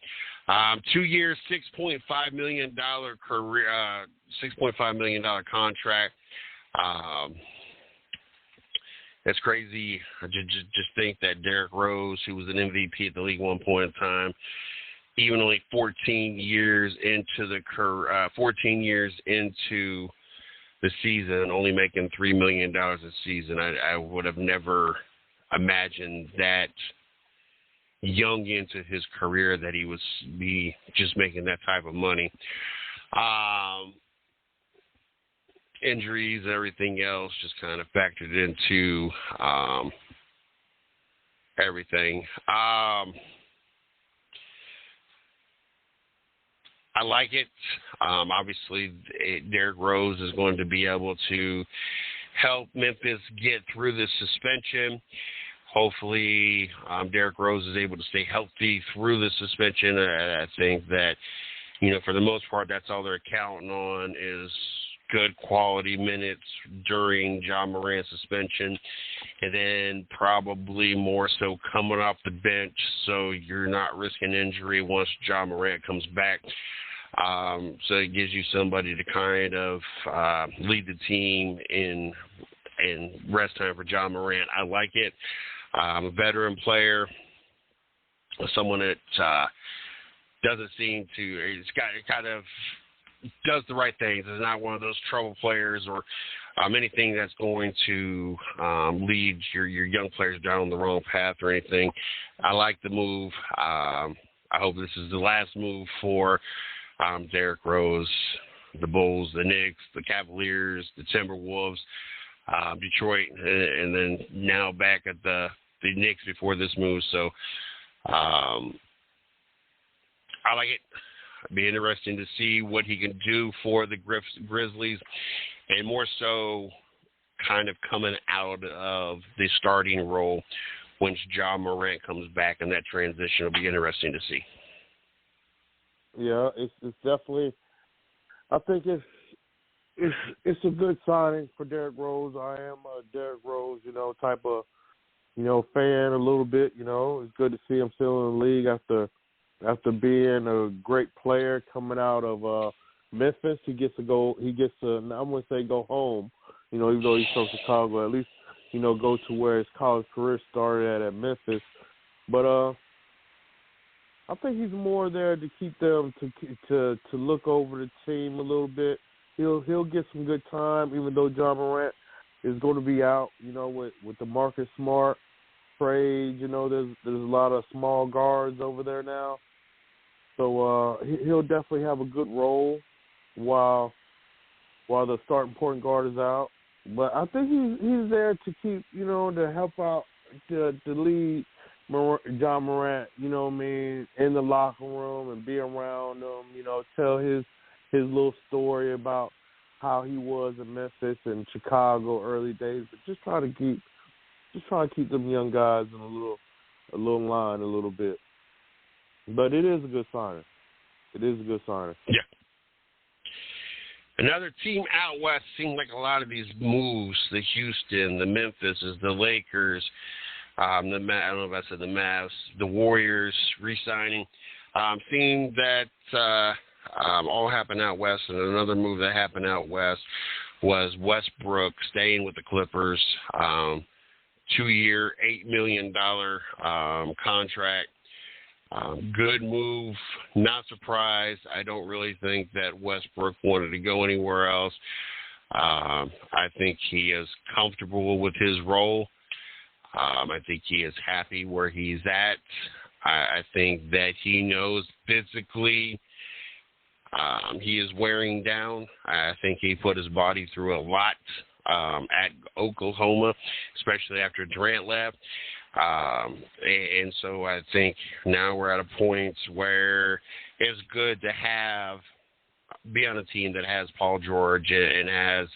2 years, $6.5 million career, $6.5 million contract. That's crazy. I just think that Derrick Rose, who was an MVP at the league one point in time, even only 14 years into the season, only making $3 million a season, I would have never imagined that young into his career that he would be just making that type of money. Injuries and everything else just kind of factored into everything. I like it. Obviously, Derrick Rose is going to be able to help Memphis get through this suspension. Hopefully, Derrick Rose is able to stay healthy through the suspension. I think that, for the most part, that's all they're counting on is good quality minutes during Ja Morant's suspension, and then probably more so coming off the bench so you're not risking injury once Ja Morant comes back. So it gives you somebody to kind of lead the team in rest time for Ja Morant. I like it. A veteran player, someone that doesn't seem to, it's kind of does the right things. It's not one of those trouble players or anything that's going to lead your young players down the wrong path or anything. I like the move. I hope this is the last move for Derrick Rose, the Bulls, the Knicks, the Cavaliers, the Timberwolves, Detroit, and then now back at the the Knicks before this move. So I like it. It'll be interesting to see what he can do for the Grizzlies, and more so kind of coming out of the starting role once Ja Morant comes back, and that transition will be interesting to see. Yeah, it's definitely. I think it's a good signing for Derrick Rose. I am a Derrick Rose, type of, fan a little bit. It's good to see him still in the league after being a great player coming out of Memphis. He gets to go. He gets to. I'm gonna say go home. Even though he's from Chicago, at least go to where his college career started at Memphis. But I think he's more there to keep them to look over the team a little bit. He'll get some good time, even though Ja Morant is going to be out. With the Marcus Smart trade, there's a lot of small guards over there now. So he'll definitely have a good role while the starting point guard is out. But I think he's there to keep, to help out, to lead Ja Morant, in the locker room and be around him, tell his little story about how he was in Memphis and Chicago early days. But just try to keep them young guys in a little line a little bit. But it is a good signing. Yeah. Another team out west seemed like a lot of these moves, the Houston, the Memphis, the Lakers, I don't know if I said the Mavs, the Warriors re-signing. Seeing that all happened out west, and another move that happened out west was Westbrook staying with the Clippers, 2-year, $8 million contract. Good move. Not surprised. I don't really think that Westbrook wanted to go anywhere else. I think he is comfortable with his role. I think he is happy where he's at. I think that he knows physically he is wearing down. I think he put his body through a lot at Oklahoma, especially after Durant left. And so I think now we're at a point where it's good to be on a team that has Paul George and has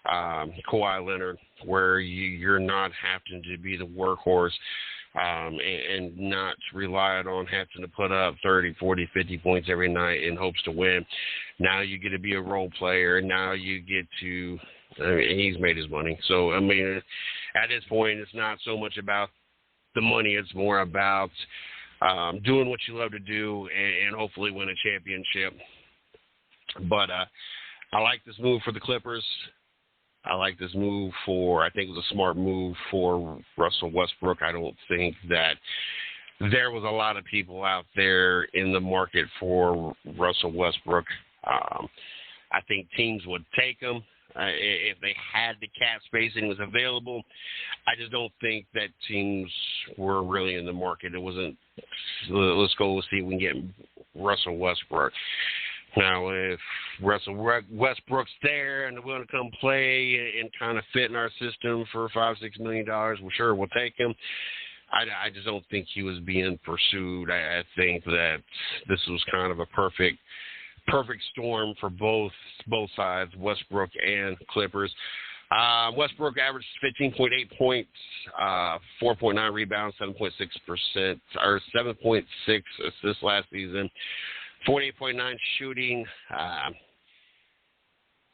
Kawhi Leonard, where you're not having to be the workhorse and not relied on having to put up 30, 40, 50 points every night in hopes to win. Now you get to be a role player. Now you get to he's made his money. So, at this point, it's not so much about the money. It's more about doing what you love to do and hopefully win a championship. But I like this move for the Clippers. I like this move I think it was a smart move for Russell Westbrook. I don't think that there was a lot of people out there in the market for Russell Westbrook. I think teams would take him if they had the cap space and it was available. I just don't think that teams were really in the market. It wasn't, let's go see if we can get Russell Westbrook. Now, if Russell Westbrook's there and willing to come play and kind of fit in our system for $5-6 million, well, sure, we'll take him. I just don't think he was being pursued. I think that this was kind of a perfect storm for both sides, Westbrook and Clippers. Westbrook averaged 15.8 points, 4.9 rebounds, 7.6% or 7.6 assists last season. 48.9 shooting.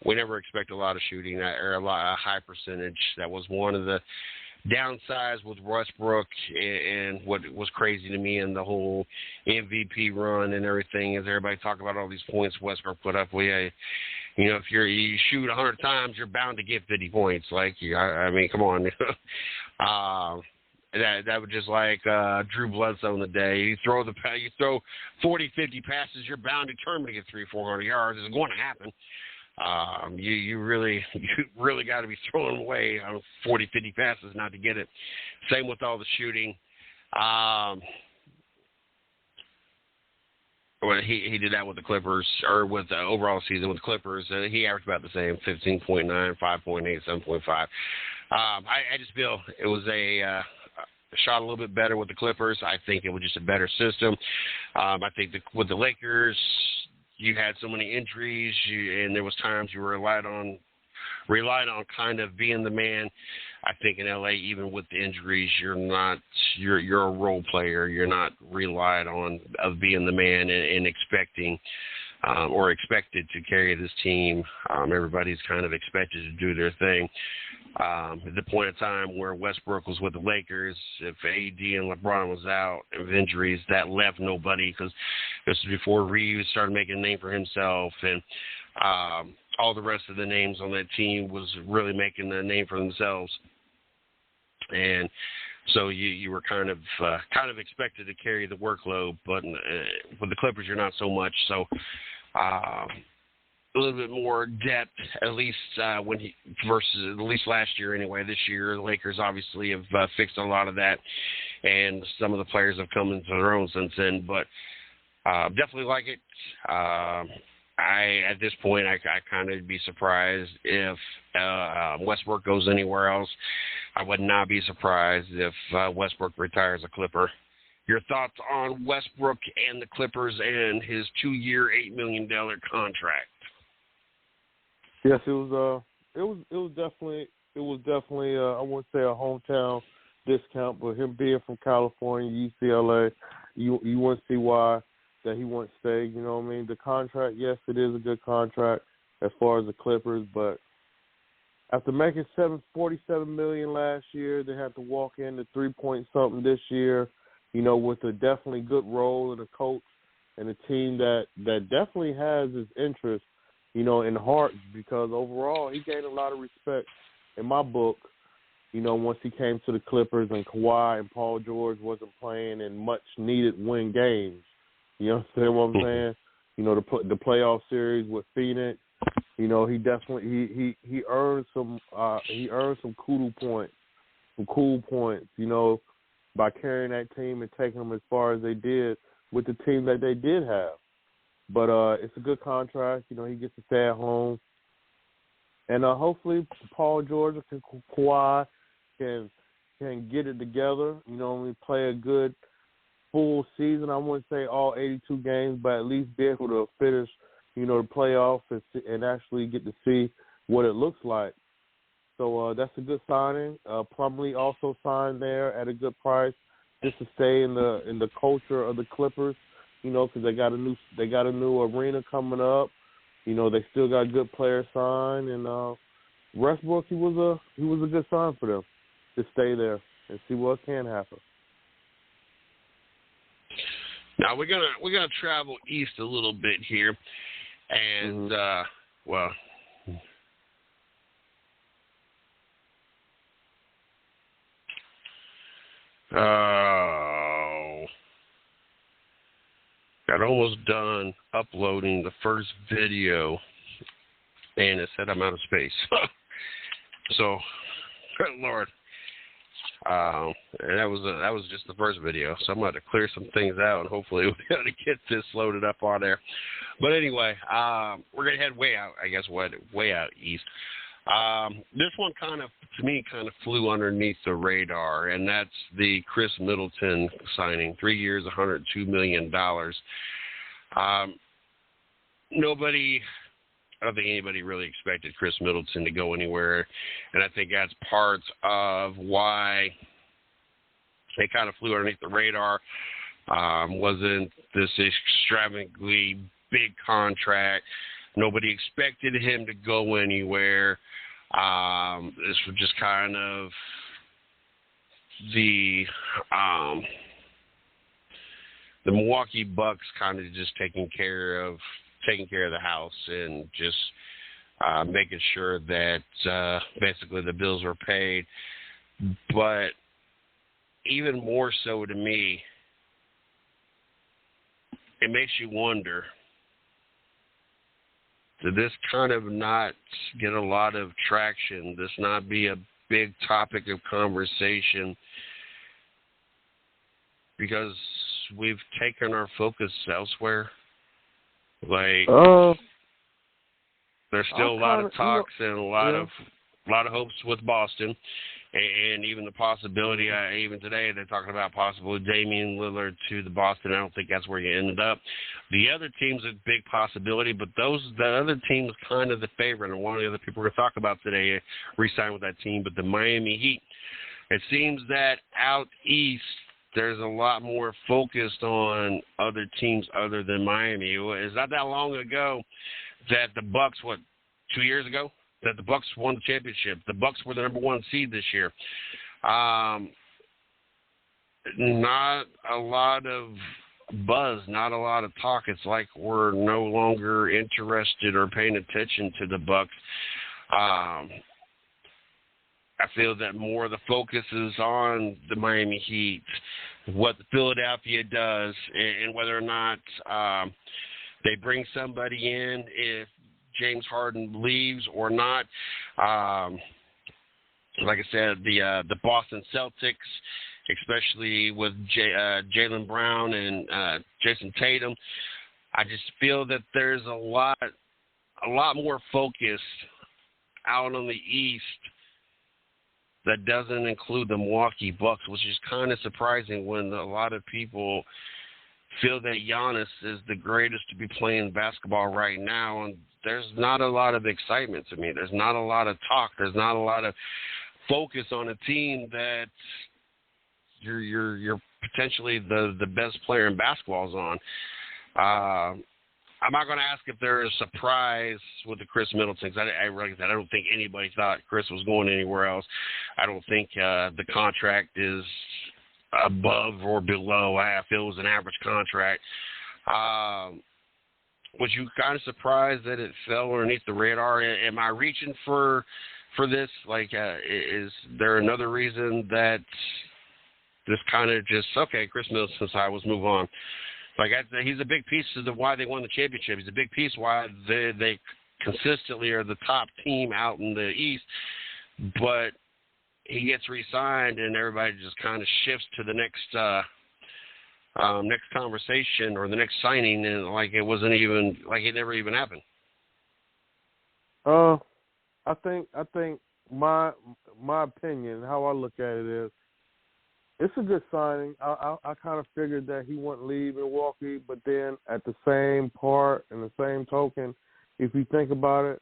We never expect a lot of shooting or a high percentage. That was one of the downsides with Westbrook, and what was crazy to me in the whole MVP run and everything is everybody talk about all these points Westbrook put up. Well, yeah, if you shoot 100 times, you're bound to get 50 points. Like, come on. That was just like Drew Bledsoe in the day. You throw 40, 50 passes, you're bound determined to get 300-400 yards. It's going to happen. You really got to be throwing away 40, 50 passes not to get it. Same with all the shooting. Well, he did that with the Clippers, or with the overall season with the Clippers. He averaged about the same, 15.9, 5.8, 7.5. I just feel it was shot a little bit better with the Clippers. I think it was just a better system. I think with the Lakers, you had so many injuries, and there was times you relied on kind of being the man. I think in LA, even with the injuries, you're a role player. You're not relied on of being the man and expecting or expected to carry this team. Everybody's kind of expected to do their thing. At the point in time where Westbrook was with the Lakers, if AD and LeBron was out of injuries, that left nobody, because this was before Reeves started making a name for himself, and all the rest of the names on that team was really making a name for themselves. And so you were kind of expected to carry the workload, but with the Clippers, you're not so much. So a little bit more depth, at least versus at least last year anyway. This year, the Lakers obviously have fixed a lot of that, and some of the players have come into their own since then. But definitely like it. At this point, I kind of be surprised if Westbrook goes anywhere else. I would not be surprised if Westbrook retires a Clipper. Your thoughts on Westbrook and the Clippers and his 2-year, $8 million contract? Yes, it was definitely I wouldn't say a hometown discount, but him being from California, UCLA, you wouldn't see why that he wouldn't stay. You know what I mean? The contract, yes, it is a good contract as far as the Clippers, but after making $47 million last year, they had to walk into 3-point-something this year. You know, with a definitely good role and a coach and a team that definitely has his interest, you know, in heart, because overall he gained a lot of respect in my book, you know, once he came to the Clippers and Kawhi and Paul George wasn't playing in much needed win games. You understand what I'm saying? You know, the playoff series with Phoenix, you know, he definitely he earned some cool points, you know, by carrying that team and taking them as far as they did with the team that they did have. But it's a good contract. You know, he gets to stay at home. And hopefully Paul George and Kawhi can get it together, you know, and play a good full season. I wouldn't say all 82 games, but at least be able to finish, you know, the playoffs and actually get to see what it looks like. So that's a good signing. Plumlee also signed there at a good price just to stay in the culture of the Clippers, you know, because they got a new arena coming up. You know, they still got good players signed, and Westbrook, he was a good sign for them to stay there and see what can happen. Now we're gonna travel east a little bit here, and well. Oh, got almost done uploading the first video, and it said I'm out of space. So, good Lord, and that was just the first video. So I'm going to clear some things out, and hopefully we'll be able to get this loaded up on there. But anyway, we're gonna head way out. I guess way out east. This one kind of flew underneath the radar, and that's the Chris Middleton signing. 3 years, $102 million. I don't think anybody really expected Chris Middleton to go anywhere, and I think that's part of why they kind of flew underneath the radar. Wasn't this extravagantly big contract. Nobody expected him to go anywhere. This was just kind of the Milwaukee Bucks kind of just taking care of the house and just making sure that basically the bills were paid. But even more so to me, it makes you wonder, did this kind of not get a lot of traction, this not be a big topic of conversation because we've taken our focus elsewhere? Like, there's still a lot of talks and a lot of hopes with Boston, And even the possibility, even today, they're talking about possibly Damian Lillard to the Boston. I don't think that's where you ended up. The other team's a big possibility, but the other team is kind of the favorite. And one of the other people we're going to talk about today re-signed with that team, but the Miami Heat. It seems that out east, there's a lot more focused on other teams other than Miami. It's not that long ago that the Bucks, 2 years ago? That the Bucks won the championship. The Bucks were the number 1 seed this year. Not a lot of buzz, not a lot of talk. It's like we're no longer interested or paying attention to the Bucks. I feel that more of the focus is on the Miami Heat, what Philadelphia does, and whether or not they bring somebody in if James Harden leaves or not. Like I said, the Boston Celtics, especially with Jaylen Brown and Jason Tatum, I just feel that there's a lot more focus out on the East that doesn't include the Milwaukee Bucks, which is kind of surprising when a lot of people feel that Giannis is the greatest to be playing basketball right now, and there's not a lot of excitement to me. There's not a lot of talk. There's not a lot of focus on a team that you're potentially the best player in basketball is on. I'm not going to ask if there is a surprise with the Chris Middleton. I don't think anybody thought Chris was going anywhere else. I don't think the contract is above or below. I feel it was an average contract. Was you kind of surprised that it fell underneath the radar? Am I reaching for this? Like, is there another reason that this kind of just, okay, Chris Middleton's side, let's move on? Like, he's a big piece of why they won the championship. He's a big piece why they consistently are the top team out in the East. But he gets re-signed, and everybody just kind of shifts to the next conversation or the next signing, and like it wasn't even, like it never even happened. I think my opinion, how I look at it is, it's a good signing. I kind of figured that he wouldn't leave Milwaukee, but then at the same part and the same token, if you think about it,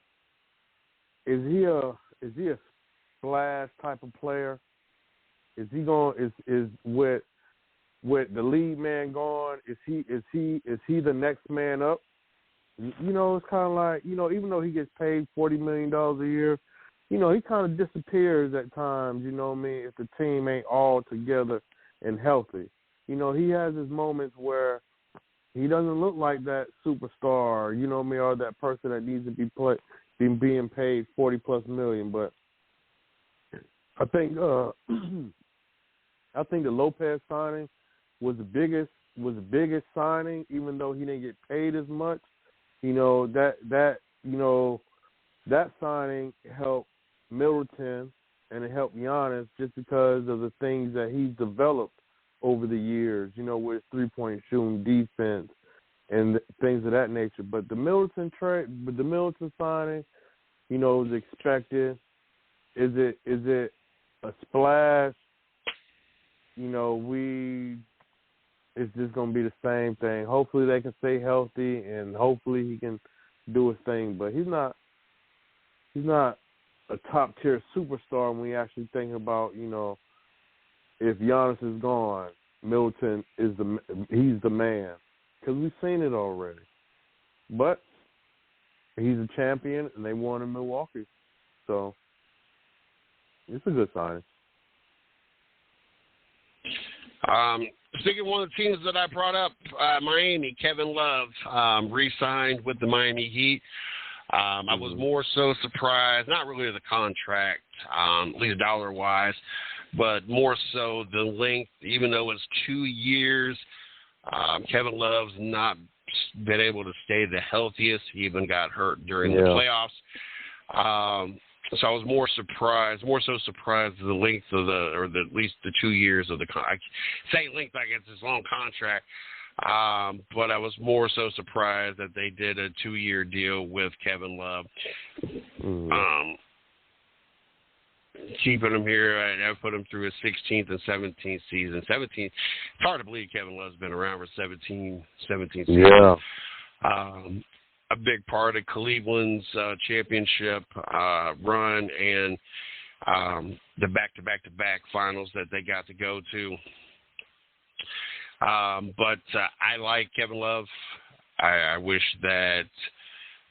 is he a splash type of player? Is he going? Is with the lead man gone? Is he the next man up? You know, it's kind of like, you know, even though he gets paid $40 million a year, you know, he kind of disappears at times, you know what I mean, if the team ain't all together and healthy. You know, he has his moments where he doesn't look like that superstar, you know what I mean, or that person that needs to be being paid $40+ million. But I think the Lopez signing was the biggest signing, even though he didn't get paid as much. You know, that signing helped Middleton and it helped Giannis just because of the things that he's developed over the years, you know, with three-point shooting, defense, and things of that nature. But the Middleton signing, you know, is expected. Is it a splash? You know, it's just going to be the same thing. Hopefully they can stay healthy, and hopefully he can do his thing. But he's not a top-tier superstar when you actually think about, you know, if Giannis is gone, Middleton he's the man, because we've seen it already. But he's a champion, and they won in Milwaukee. So it's a good sign. Speaking of one of the teams that I brought up, Miami, Kevin Love re-signed with the Miami Heat. I was more so surprised, not really the contract, at least dollar-wise, but more so the length. Even though it's 2 years, Kevin Love's not been able to stay the healthiest. He even got hurt during the playoffs. So I was more so surprised at the length of at least the 2 years of the contract. Say length like it's this long contract. But I was more so surprised that they did a 2-year deal with Kevin Love. keeping him here. I put him through his 16th and 17th season. 17. It's hard to believe Kevin Love's been around for 17 seasons. Yeah. A big part of Cleveland's championship run and the back-to-back finals that they got to go to. But I like Kevin Love. I wish that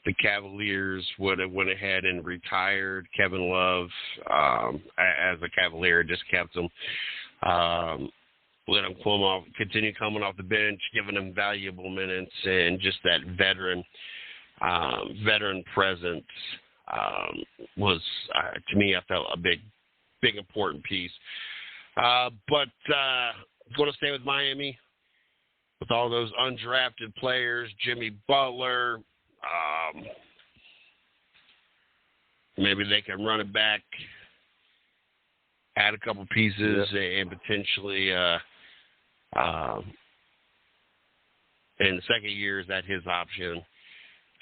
the Cavaliers would have went ahead and retired Kevin Love as a Cavalier, just kept him. Let him continue coming off the bench, giving him valuable minutes, and just that veteran presence was, to me, I felt a big important piece. But going to stay with Miami with all those undrafted players, Jimmy Butler. Maybe they can run it back, add a couple pieces, and potentially in the second year, is that his option?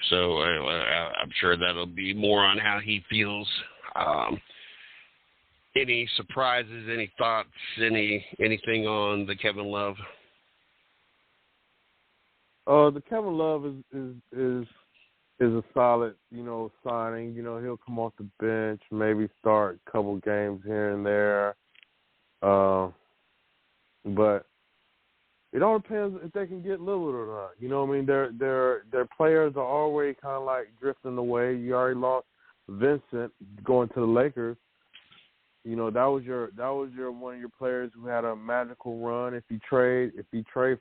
So I'm sure that'll be more on how he feels. Any surprises, any thoughts, anything on the Kevin Love? The Kevin Love is a solid, signing. He'll come off the bench, maybe start a couple games here and there. But it all depends if they can get Lillard or not. You know what I mean? Their players are already kind of like drifting away. You already lost Vincent going to the Lakers. That was your one of your players who had a magical run. If you trade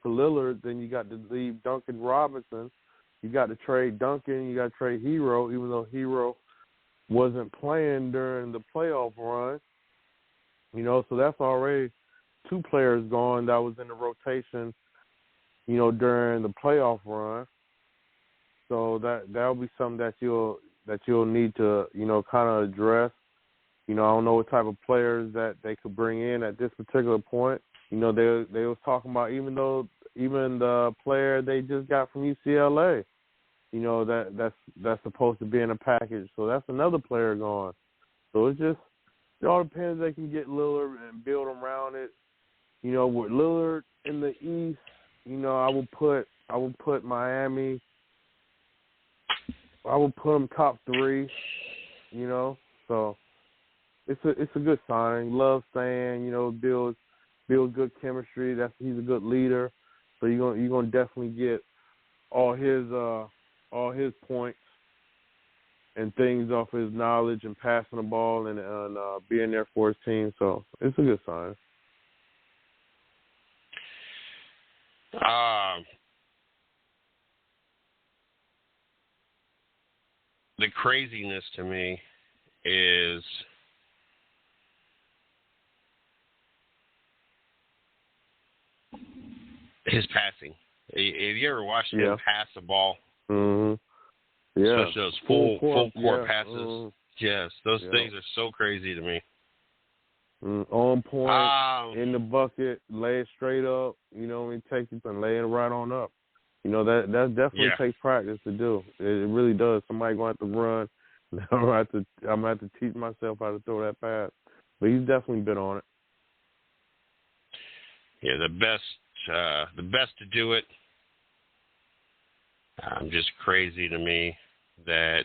for Lillard, then you got to leave Duncan Robinson. You got to trade Duncan. You got to trade Hero, even though Hero wasn't playing during the playoff run. So that's already two players gone that was in the rotation, during the playoff run. So that'll be something that you'll need to, kind of address. I don't know what type of players that they could bring in at this particular point. They was talking about even the player they just got from UCLA, that's supposed to be in a package. So that's another player gone. So it all depends. They can get Lillard and build around it. With Lillard in the East, I would put Miami. I would put them top 3. So. It's a good signing. Love saying, build good chemistry. He's a good leader. So you're gonna definitely get all his points and things off his knowledge and passing the ball and being there for his team. So it's a good sign. The craziness to me is his passing. Have you ever watched him pass the ball? Mm-hmm. Yeah. Especially those full court passes. Mm-hmm. Yes, those things are so crazy to me. On point, in the bucket, lay it straight up. Take it and lay it right on up. That definitely takes practice to do. It really does. Somebody gonna have to run. I'm gonna have to teach myself how to throw that pass. But he's definitely been on it. Yeah, the best to do it. Just crazy to me that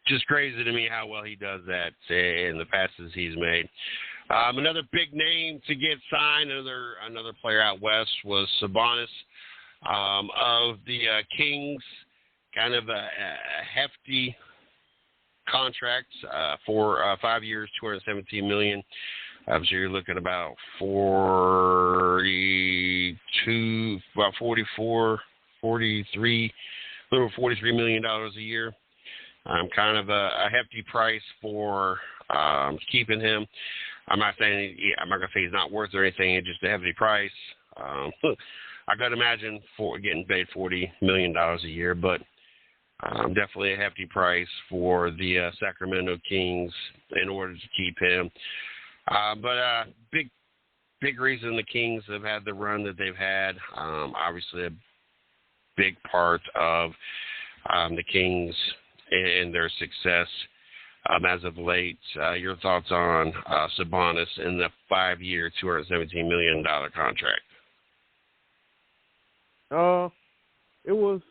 just crazy to me how well he does that and the passes he's made. Another big name to get signed, another player out west, was Sabonis of the Kings. Kind of a hefty contract for 5 years, $217 million. So you're looking about 43, little $43 million a year. Kind of a hefty price for keeping him. I'm not gonna say he's not worth or anything. It's just a hefty price. I could imagine for getting paid $40 million a year, but definitely a hefty price for the Sacramento Kings in order to keep him. But big reason the Kings have had the run that they've had. Obviously, a big part of the Kings and their success as of late. Your thoughts on Sabonis in the 5-year, $217 million contract? It was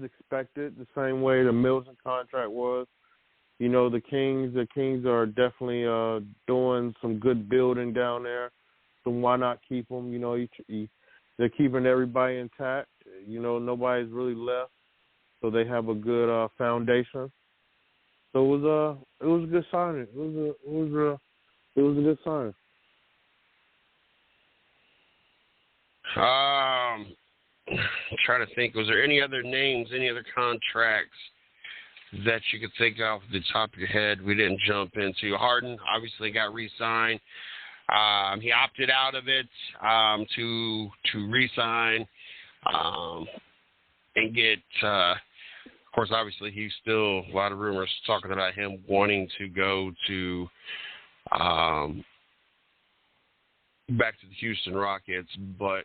expected the same way the Milton contract was. You know, the Kings are definitely doing some good building down there. So why not keep them? You know, they're keeping everybody intact. You know, nobody's really left, so they have a good foundation. So it was a good signing. It was a good signing. Trying to think, was there any other names, any other contracts that you could think off the top of your head we didn't jump into? Harden obviously got re-signed. He opted out of it to re-sign and get. Of course, obviously, he's still a lot of rumors talking about him wanting to go to back to the Houston Rockets, but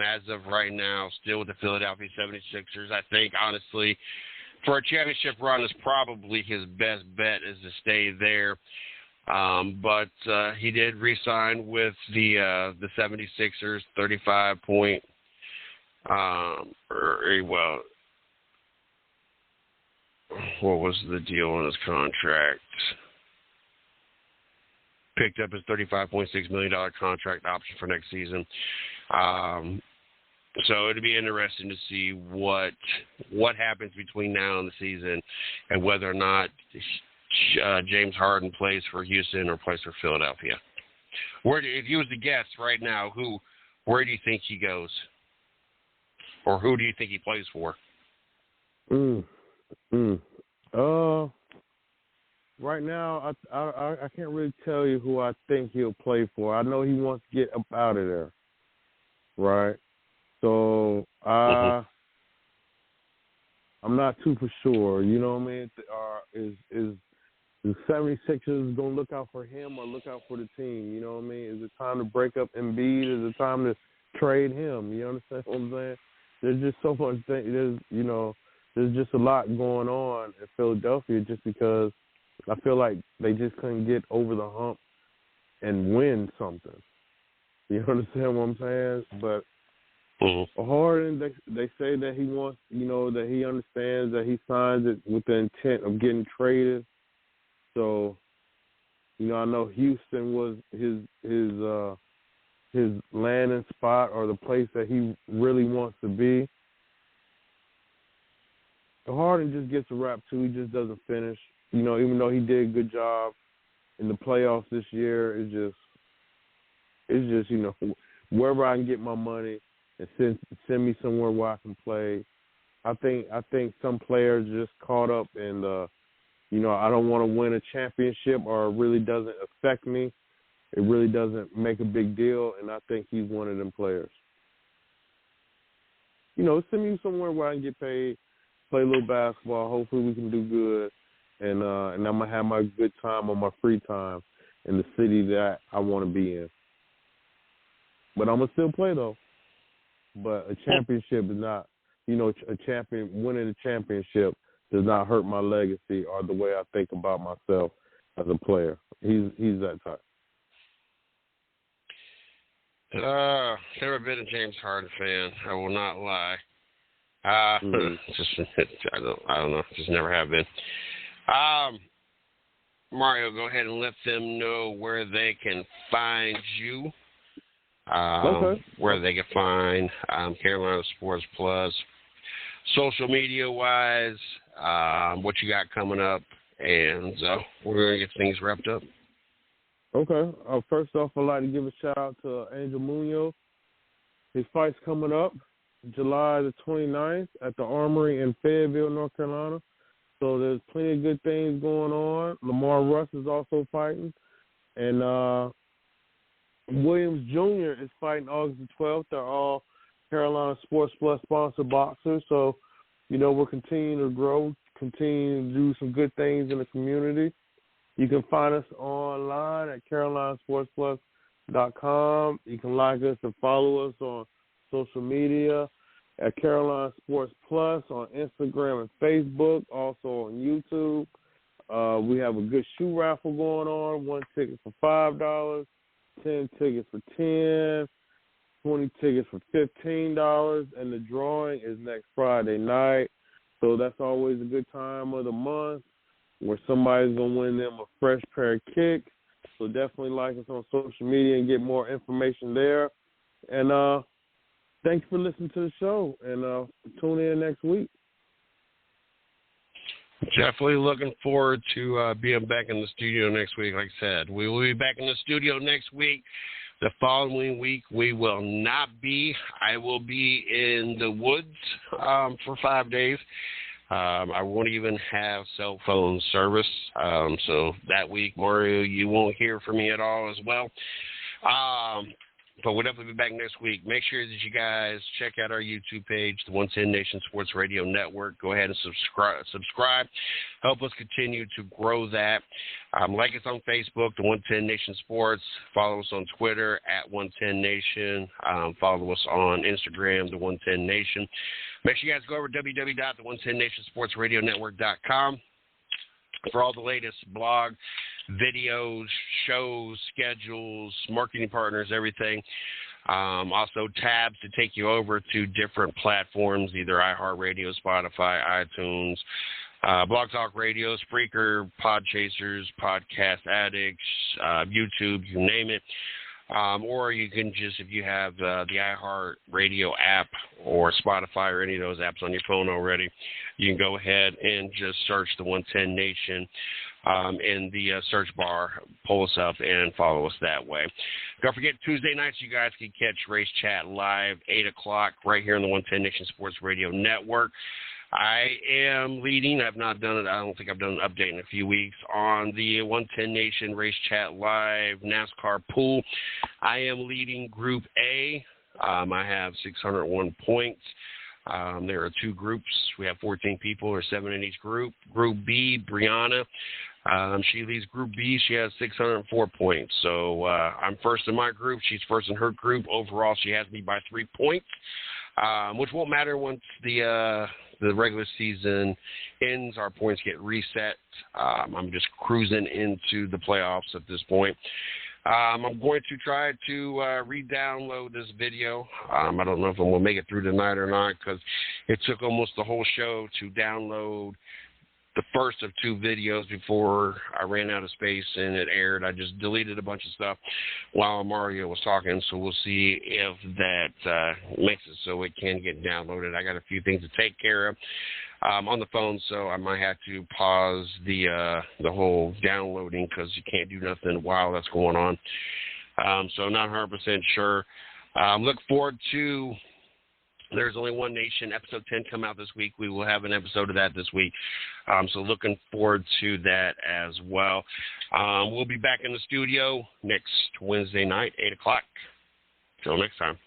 as of right now, still with the Philadelphia 76ers. I think, honestly, for a championship run, is probably his best bet is to stay there. But he did re-sign with the 76ers, 35 point. What was the deal on his contract? Picked up his $35.6 million contract option for next season. So it'll be interesting to see what happens between now and the season, and whether or not James Harden plays for Houston or plays for Philadelphia. If you was to guess right now, where do you think he goes, or who do you think he plays for? Right now, I can't really tell you who I think he'll play for. I know he wants to get up out of there, right? So I'm not too for sure. You know what I mean? Is the 76ers going to look out for him or look out for the team? You know what I mean? Is it time to break up Embiid? Is it time to trade him? You understand what I'm saying? There's just so much there's just a lot going on in Philadelphia just because I feel like they just couldn't get over the hump and win something. You understand what I'm saying? But Harden, they say that he wants, that he understands that he signs it with the intent of getting traded. So, I know Houston was his landing spot or the place that he really wants to be. Harden just gets a rap too. He just doesn't finish. Even though he did a good job in the playoffs this year, it's just wherever I can get my money and send me somewhere where I can play. I think some players just caught up in I don't want to win a championship, or it really doesn't affect me. It really doesn't make a big deal, and I think he's one of them players. Send me somewhere where I can get paid, play a little basketball. Hopefully we can do good, and I'm going to have my good time on my free time in the city that I want to be in. But I'm going to still play, though. But a championship is not, winning a championship does not hurt my legacy or the way I think about myself as a player. He's that type. Never been a James Harden fan. I will not lie. Just I don't know. Just never have been. Mario, go ahead and let them know where they can find you. Okay. Where they can find Carolina Sports Plus, social media wise, what you got coming up, and we're going to get things wrapped up. Okay. First off, I'd like to give a shout out to Angel Munoz. His fight's coming up July the 29th at the Armory in Fayetteville, North Carolina. So there's plenty of good things going on. Lamar Russ is also fighting. And Williams Jr. is fighting August the 12th. They're all Carolina Sports Plus sponsored boxers. So, we're continuing to grow, continuing to do some good things in the community. You can find us online at CarolinaSportsPlus.com. You can like us and follow us on social media at Carolina Sports Plus on Instagram and Facebook, also on YouTube. We have a good shoe raffle going on. 1 ticket for $5, 10 tickets for $10, 20 tickets for $15, and the drawing is next Friday night. So that's always a good time of the month where somebody's going to win them a fresh pair of kicks. So definitely like us on social media and get more information there. And thanks for listening to the show, and tune in next week. Definitely looking forward to being back in the studio next week. Like I said, we will be back in the studio next week. The following week, we will not be. I will be in the woods for 5 days. I won't even have cell phone service. So that week, Mario, you won't hear from me at all as well. But we'll definitely be back next week. Make sure that you guys check out our YouTube page, the 110 Nation Sports Radio Network. Go ahead and subscribe. Help us continue to grow that. Like us on Facebook, the 110 Nation Sports. Follow us on Twitter at 110 Nation. Follow us on Instagram, the 110 Nation. Make sure you guys go over to www.the110nationsportsradionetwork.com for all the latest blog, videos, shows, schedules, marketing partners, everything. Also tabs to take you over to different platforms, either iHeartRadio, Spotify, iTunes, Blog Talk Radio, Spreaker, Podchasers, Podcast Addicts, YouTube, you name it. Or you can just, if you have the iHeartRadio app or Spotify or any of those apps on your phone already, you can go ahead and just search the 110 Nation in the search bar, pull us up, and follow us that way. Don't forget, Tuesday nights you guys can catch Race Chat live, 8 o'clock, right here on the 110 Nation Sports Radio Network. I am leading. I've not done it. I don't think I've done an update in a few weeks on the 110 Nation Race Chat Live NASCAR pool. I am leading Group A. I have 601 points. There are two groups. We have 14 people, or 7 in each group. Group B, Brianna. She leads Group B. She has 604 points. So I'm first in my group. She's first in her group. Overall, she has me by 3 points, which won't matter once the regular season ends. Our points get reset. I'm just cruising into the playoffs at this point. I'm going to try to re-download this video. I don't know if I'm going to make it through tonight or not, because it took almost the whole show to download the first of 2 videos before I ran out of space and it aired. I just deleted a bunch of stuff while Mario was talking, so we'll see if that makes it so it can get downloaded. I got a few things to take care of on the phone, so I might have to pause the whole downloading, because you can't do nothing while that's going on. So not 100% sure. Look forward to There's Only One Nation, episode 10 come out this week. We will have an episode of that this week. So looking forward to that as well. We'll be back in the studio next Wednesday night, 8 o'clock. Till next time.